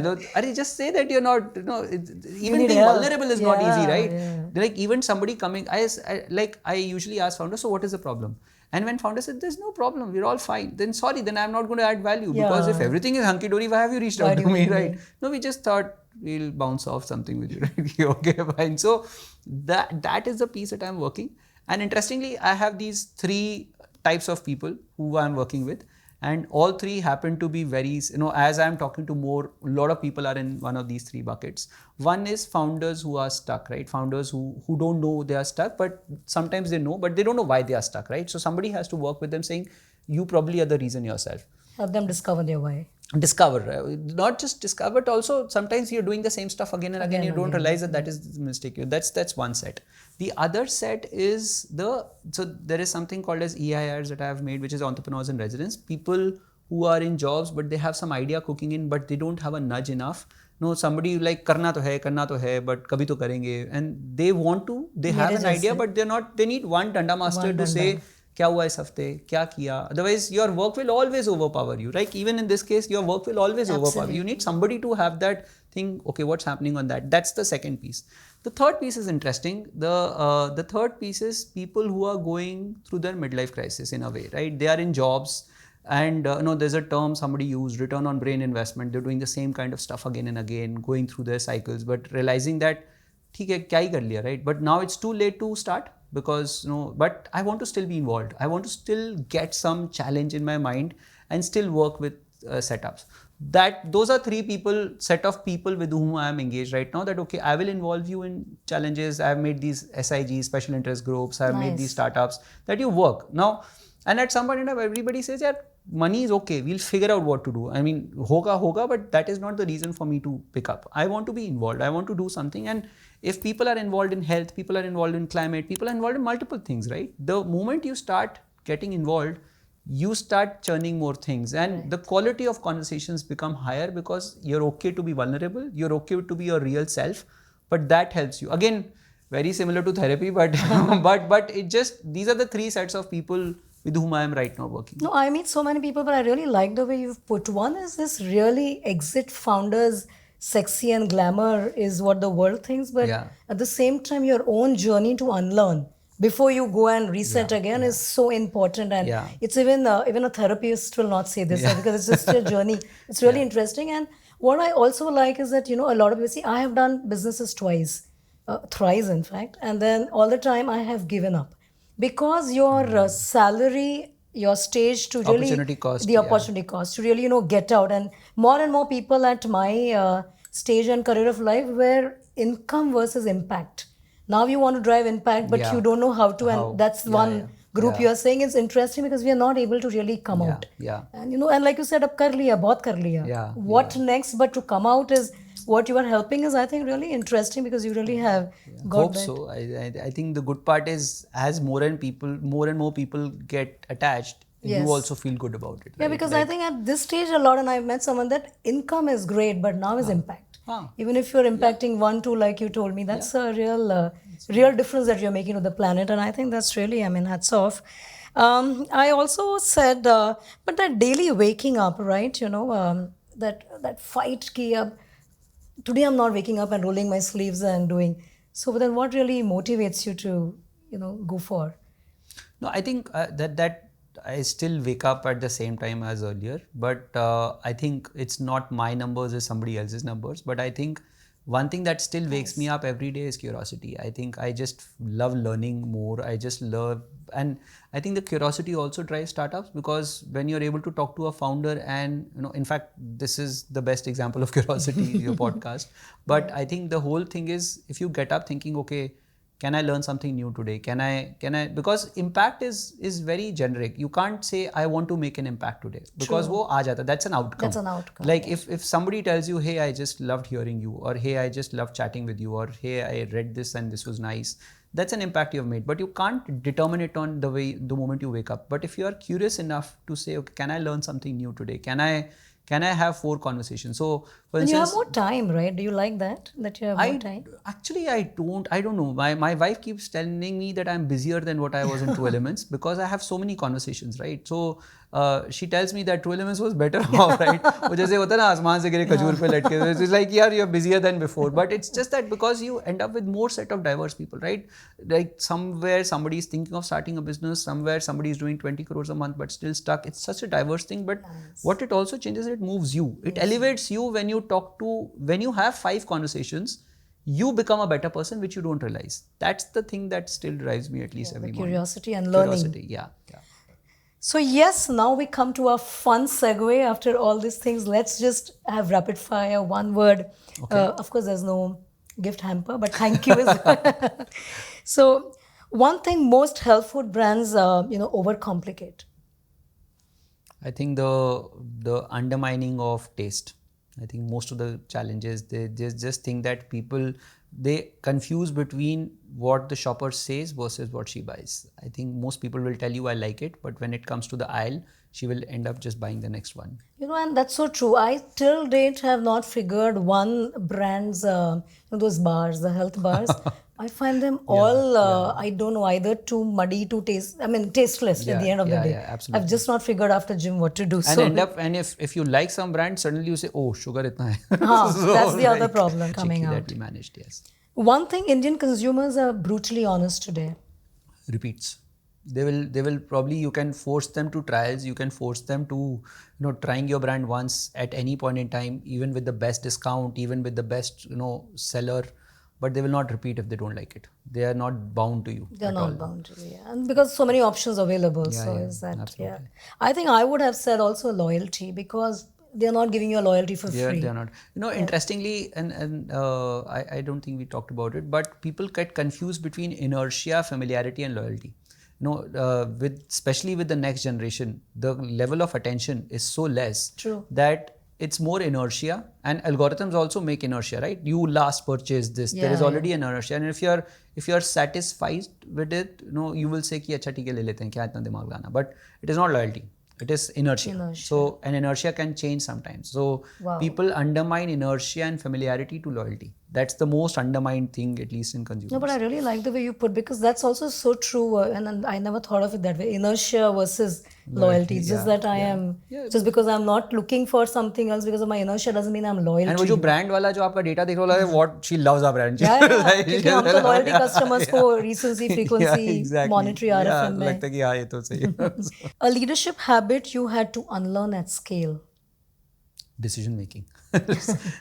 don't. Just say that you're not. Even being vulnerable is not easy, right? Yeah. Like even somebody coming, I usually ask founders, so what is the problem? And when founders said, there's no problem, we're all fine, then sorry, then I'm not going to add value. Because if everything is hunky-dory, why have you reached out to me, right? No, we just thought we'll bounce off something with you, right? Okay, fine. So that is the piece that I'm working. And interestingly, I have these 3 types of people who I'm working with. And all 3 happen to be very, as I'm talking to a lot of people are in one of these 3 buckets. One is founders who are stuck, right? Founders who don't know they are stuck, but sometimes they know, but they don't know why they are stuck, right? So somebody has to work with them saying, you probably are the reason yourself. Help them discover their way. Discover, not just discover, but also sometimes you're doing the same stuff again and again. You don't realize that is the mistake. That's one set. The other set is so there is something called as EIRs that I have made, which is entrepreneurs in residence. People who are in jobs, but they have some idea cooking in, but they don't have a nudge enough. Somebody like karna to hai, but kabhi to karenge. And they have an idea, but they need one danda master to say, क्या हुआ इस हफ्ते, क्या किया? Otherwise, your work will always overpower you. Like even in this case, your work will always overpower you. You need somebody to have that thing, okay, what's happening on that? That's the second piece. The third piece is interesting. The third piece is people who are going through their midlife crisis in a way, right? They are in jobs and there's a term somebody used, return on brain investment. They're doing the same kind of stuff again and again, going through their cycles, but realizing that, ठीक है, क्या ही कर लिया, right? But now it's too late to start. Because but I want to still be involved. I want to still get some challenge in my mind and still work with setups. Those are 3 set of people with whom I am engaged right now. That okay, I will involve you in challenges. I have made these SIGs, special interest groups. I have made these startups that you work now. And at some point in time, everybody says, yeah, money is okay. We'll figure out what to do. I mean, hoga, but that is not the reason for me to pick up. I want to be involved. I want to do something. And if people are involved in health, people are involved in climate, people are involved in multiple things, right? The moment you start getting involved, you start churning more things, and the quality of conversations become higher because you're okay to be vulnerable. You're okay to be your real self, but that helps you. Again, very similar to therapy, but but it just, these are the 3 sets of people with whom I am right now working. No, I meet so many people, but I really like the way you've put. One is this really exit founders, sexy and glamour is what the world thinks, but at the same time, your own journey to unlearn before you go and reset again is so important. And it's even a therapist will not say this because it's just a journey. It's really interesting. And what I also like is that, a lot of people see, I have done businesses twice, thrice in fact, and then all the time I have given up. Because your salary, your stage to really... Opportunity cost. The opportunity cost to really, get out. And more people at my stage and career of life where income versus impact. Now you want to drive impact, but you don't know how to. And that's one group you're saying is interesting because we are not able to really come out. And, and like you said, ab kar liya, bahut kar liya. What next? But to come out is... What you are helping is, I think, really interesting because you really have got Hope that. So. I think the good part is as more and more people get attached, you also feel good about it. Yeah, right? because I think at this stage a lot, and I've met someone that income is great, but now is impact. Even if you're impacting 1, 2, like you told me, that's a real difference that you're making to the planet. And I think that's really, hats off. I also said, but that daily waking up, right? That fight ki ab, today I'm not waking up and rolling my sleeves and doing. So then what really motivates you to, go for? No, I think that I still wake up at the same time as earlier. But I think it's not my numbers, it's somebody else's numbers. But I think One thing that still wakes me up every day is curiosity. I think I just love learning more. I just love, and I think the curiosity also drives startups, because when you're able to talk to a founder and, in fact, this is the best example of curiosity, your podcast. But I think the whole thing is, if you get up thinking, okay, can I learn something new today? Can I, because impact is very generic. You can't say, I want to make an impact today, because wo aa jata. That's an outcome. That's an outcome. Like if somebody tells you, hey, I just loved hearing you, or hey, I just loved chatting with you, or hey, I read this and this was nice. That's an impact you've made, but you can't determine it on the moment you wake up. But if you are curious enough to say, okay, can I learn something new today? Can I have 4 conversations? So, for And instance, you have more time, right? Do you like that you have more time? Actually, I don't know. My wife keeps telling me that I'm busier than what I was in True Elements, because I have so many conversations, right? So she tells me that True Elements was better off, right? वो जैसे होता है ना, आसमान से गिरे खजूर पे लटके. It's like, yeah, you're busier than before. But it's just that because you end up with more set of diverse people, right? Like somewhere somebody is thinking of starting a business, somewhere somebody is doing 20 crores a month but still stuck. It's such a diverse thing. But what it also changes, it moves you. It elevates you. When you have 5 conversations, you become a better person, which you don't realize. That's the thing that still drives me at least every morning. Curiosity and learning. Curiosity, yeah. So yes, now we come to a fun segue after all these things. Let's just have rapid fire, one word. Okay. Of course, there's no gift hamper, but thank you. So one thing most health food brands, overcomplicate. I think the undermining of taste. I think most of the challenges, they just think that they confuse between what the shopper says versus what she buys. I think most people will tell you, I like it, but when it comes to the aisle, she will end up just buying the next one. And that's so true. I till date have not figured one brand's, those bars, the health bars. I find them all, I don't know, either too muddy, tasteless at the end of the day. Yeah, absolutely. I've just not figured after gym what to do. And if you like some brand, suddenly you say, oh, sugar itna hai. That's the other problem coming out. That we managed, yes. One thing Indian consumers are brutally honest today. Repeats. They will probably, you can force them to trials, you can force them to, trying your brand once at any point in time, even with the best discount, even with the best, seller, but they will not repeat if they don't like it. They are not bound to you. They're not bound to you, and because so many options available. Is that, absolutely. I think I would have said also loyalty, because they're not giving you a loyalty for free. They're not. Interestingly, and I don't think we talked about it, but people get confused between inertia, familiarity, and loyalty. Especially with the next generation, the level of attention is so less. True. That it's more inertia, and algorithms also make inertia, right? You last purchased this. There is already an inertia, and if you're satisfied with it, you will say कि अच्छा ठीक है ले लेते हैं, क्या इतना दिमाग लगाना. But it is not loyalty. It is inertia. So an inertia can change sometimes. So people undermine inertia and familiarity to loyalty. That's the most undermined thing, at least in consumers. No, but I really like the way you put, because that's also so true. And I never thought of it that way. Inertia versus loyalty. It's just that I am, just because I'm not looking for something else because of my inertia doesn't mean I'm loyal and to वो जो brand वाला जो आपका data देख रहा है, what she loves our brand. क्योंकि हम तो loyalty customers को recency, frequency, monetary RFM में. लगता है कि हाँ ये तो सही है. A leadership habit you had to unlearn at scale. Decision making.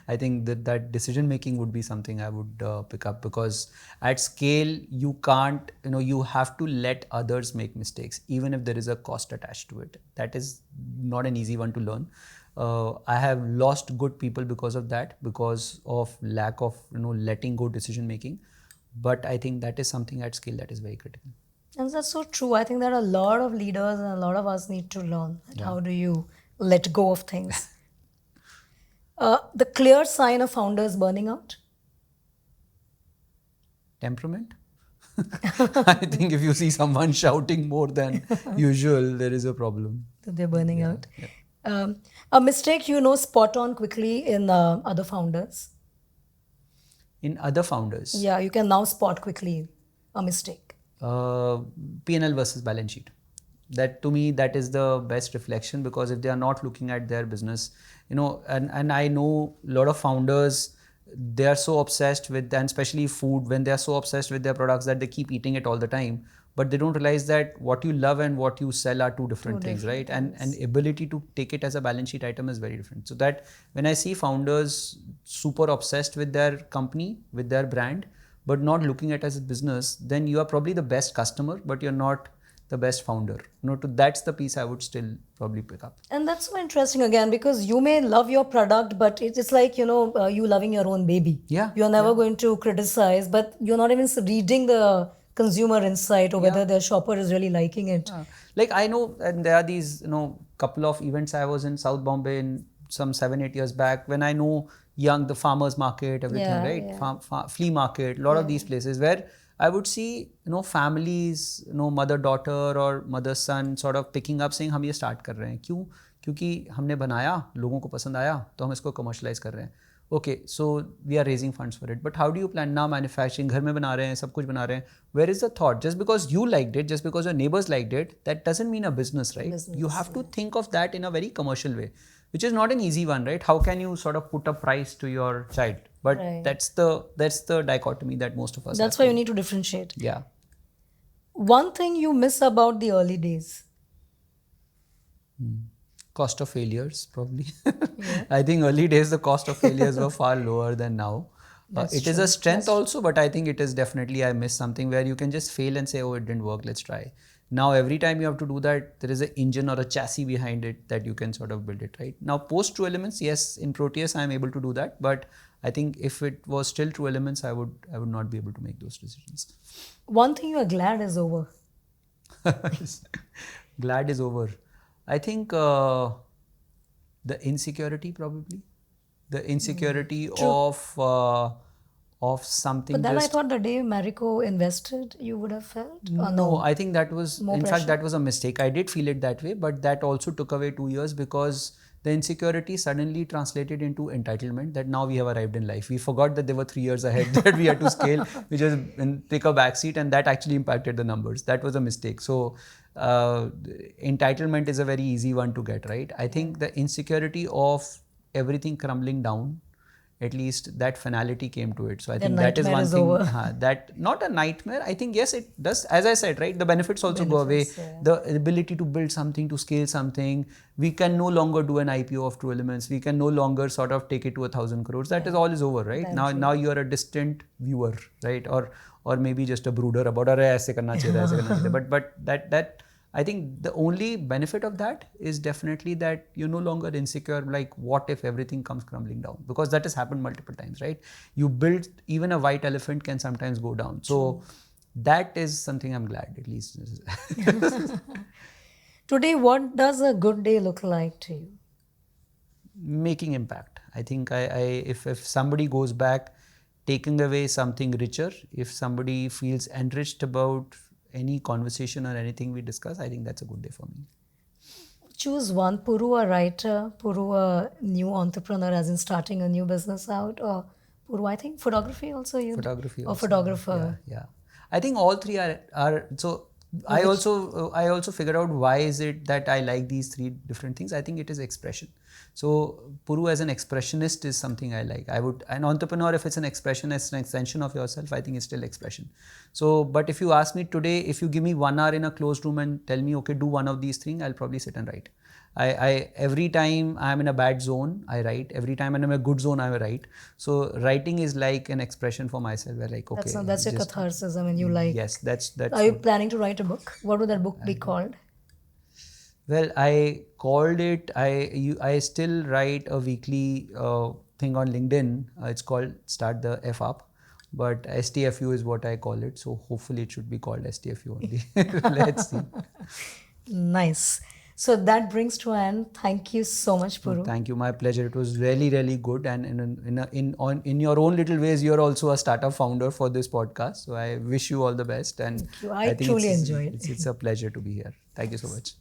I think that decision making would be something I would pick up, because at scale you can't, you have to let others make mistakes, even if there is a cost attached to it. That is not an easy one to learn. I have lost good people because of that, because of lack of letting go decision making. But I think that is something at scale that is very critical. And that's so true. I think that a lot of leaders and a lot of us need to learn how do you let go of things. The clear sign of founders burning out? Temperament. I think if you see someone shouting more than usual, there is a problem. They're burning out. Yeah. A mistake spot on quickly in other founders? In other founders? Yeah, you can now spot quickly a mistake. P&L versus balance sheet. That, to me, that is the best reflection, because if they are not looking at their business, and I know a lot of founders, they are so obsessed with, and especially food, when they are so obsessed with their products that they keep eating it all the time. but they don't realize that what you love and what you sell are two different things, different right? And ability to take it as a balance sheet item is very different. So that when I see founders super obsessed with their company, with their brand, but not looking at it as a business, then you are probably the best customer, but you're not the best founder. That's the piece I would still probably pick up. And that's so interesting again, because you may love your product, but it's like, you loving your own baby. Yeah. You're never going to criticize, but you're not even reading the consumer insight or whether the shopper is really liking it. Like I know, and there are these, couple of events I was in South Bombay in some 7-8 years back, when I know the farmers market, everything, right? Flea market, a lot of these places where I would see, families, mother daughter or mother son sort of picking up saying हम ये start कर रहे हैं. क्यों? क्योंकि हमने बनाया, लोगों को पसंद आया, तो हम इसको commercialize कर रहे हैं. Okay, so we are raising funds for it. But how do you plan now manufacturing? घर में बना रहे हैं, सब कुछ बना रहे हैं. Where is the thought? Just because you liked it, just because your neighbors liked it, that doesn't mean a business, right? You have to think of that in a very commercial way, which is not an easy one, right? How can you sort of put a price to your child? But that's the dichotomy that most of us. That's why you need to differentiate. Yeah. One thing you miss about the early days. Cost of failures, probably. I think early days the cost of failures were far lower than now. It is a strength also, but I think it is definitely, I miss something where you can just fail and say, oh, it didn't work, let's try. Now every time you have to do that, there is an engine or a chassis behind it that you can sort of build it, right? Now post True Elements, yes, in Proteus I am able to do that, but I think if it was still True Elements, I would not be able to make those decisions. One thing you are glad is over. Glad is over. I think the insecurity, probably. The insecurity of something. But then I thought the day Marico invested, you would have felt? No, I think that was, in fact, that was a mistake. I did feel it that way, but that also took away 2 years because the insecurity suddenly translated into entitlement that now we have arrived in life. We forgot that there were 3 years ahead that we had to scale, which is take a backseat, and that actually impacted the numbers. That was a mistake. So entitlement is a very easy one to get, right? I think the insecurity of everything crumbling down, at least that finality came to it. So I think that is one thing. That not a nightmare. I think yes, it does. As I said, right, the benefits also go away. Yeah. The ability to build something, to scale something. We can no longer do an IPO of True Elements. We can no longer sort of take it to 1,000 crores. That is all is over, right? Now you are a distant viewer, right? Or maybe just a brooder about aise karna chahiye, but that. I think the only benefit of that is definitely that you're no longer insecure, like what if everything comes crumbling down? Because that has happened multiple times, right? You build, even a white elephant can sometimes go down. So that is something I'm glad, at least. Today, what does a good day look like to you? Making impact. I think if somebody goes back, taking away something richer, if somebody feels enriched about any conversation or anything we discuss, I think that's a good day for me. Choose one. Puru, a writer, Puru, a new entrepreneur, as in starting a new business out, or Puru, I think photography also. Photography. Or photographer. Yeah. I think all three are so. I also figured out why is it that I like these three different things. I think it is expression. So Puru as an expressionist is something I like. An entrepreneur, if it's an expression, it's an extension of yourself, I think it's still expression. So, but if you ask me today, if you give me 1 hour in a closed room and tell me, okay, do one of these things, I'll probably sit and write. Every time I'm in a bad zone, I write. Every time I'm in a good zone, I write. So writing is like an expression for myself. Where like, okay, that's your catharsis. I mean, you like. Yes, that's. Are you planning to write a book? What would that book be called? Well, I called it. I still write a weekly thing on LinkedIn. It's called Start the F Up, but STFU is what I call it. So hopefully it should be called STFU only. Let's see. Nice. So that brings to an end. Thank you so much, Puru. Thank you. My pleasure. It was really, really good. And in your own little ways, you're also a startup founder for this podcast. So I wish you all the best. And thank you. I truly enjoyed it. It's a pleasure to be here. Thank you so much.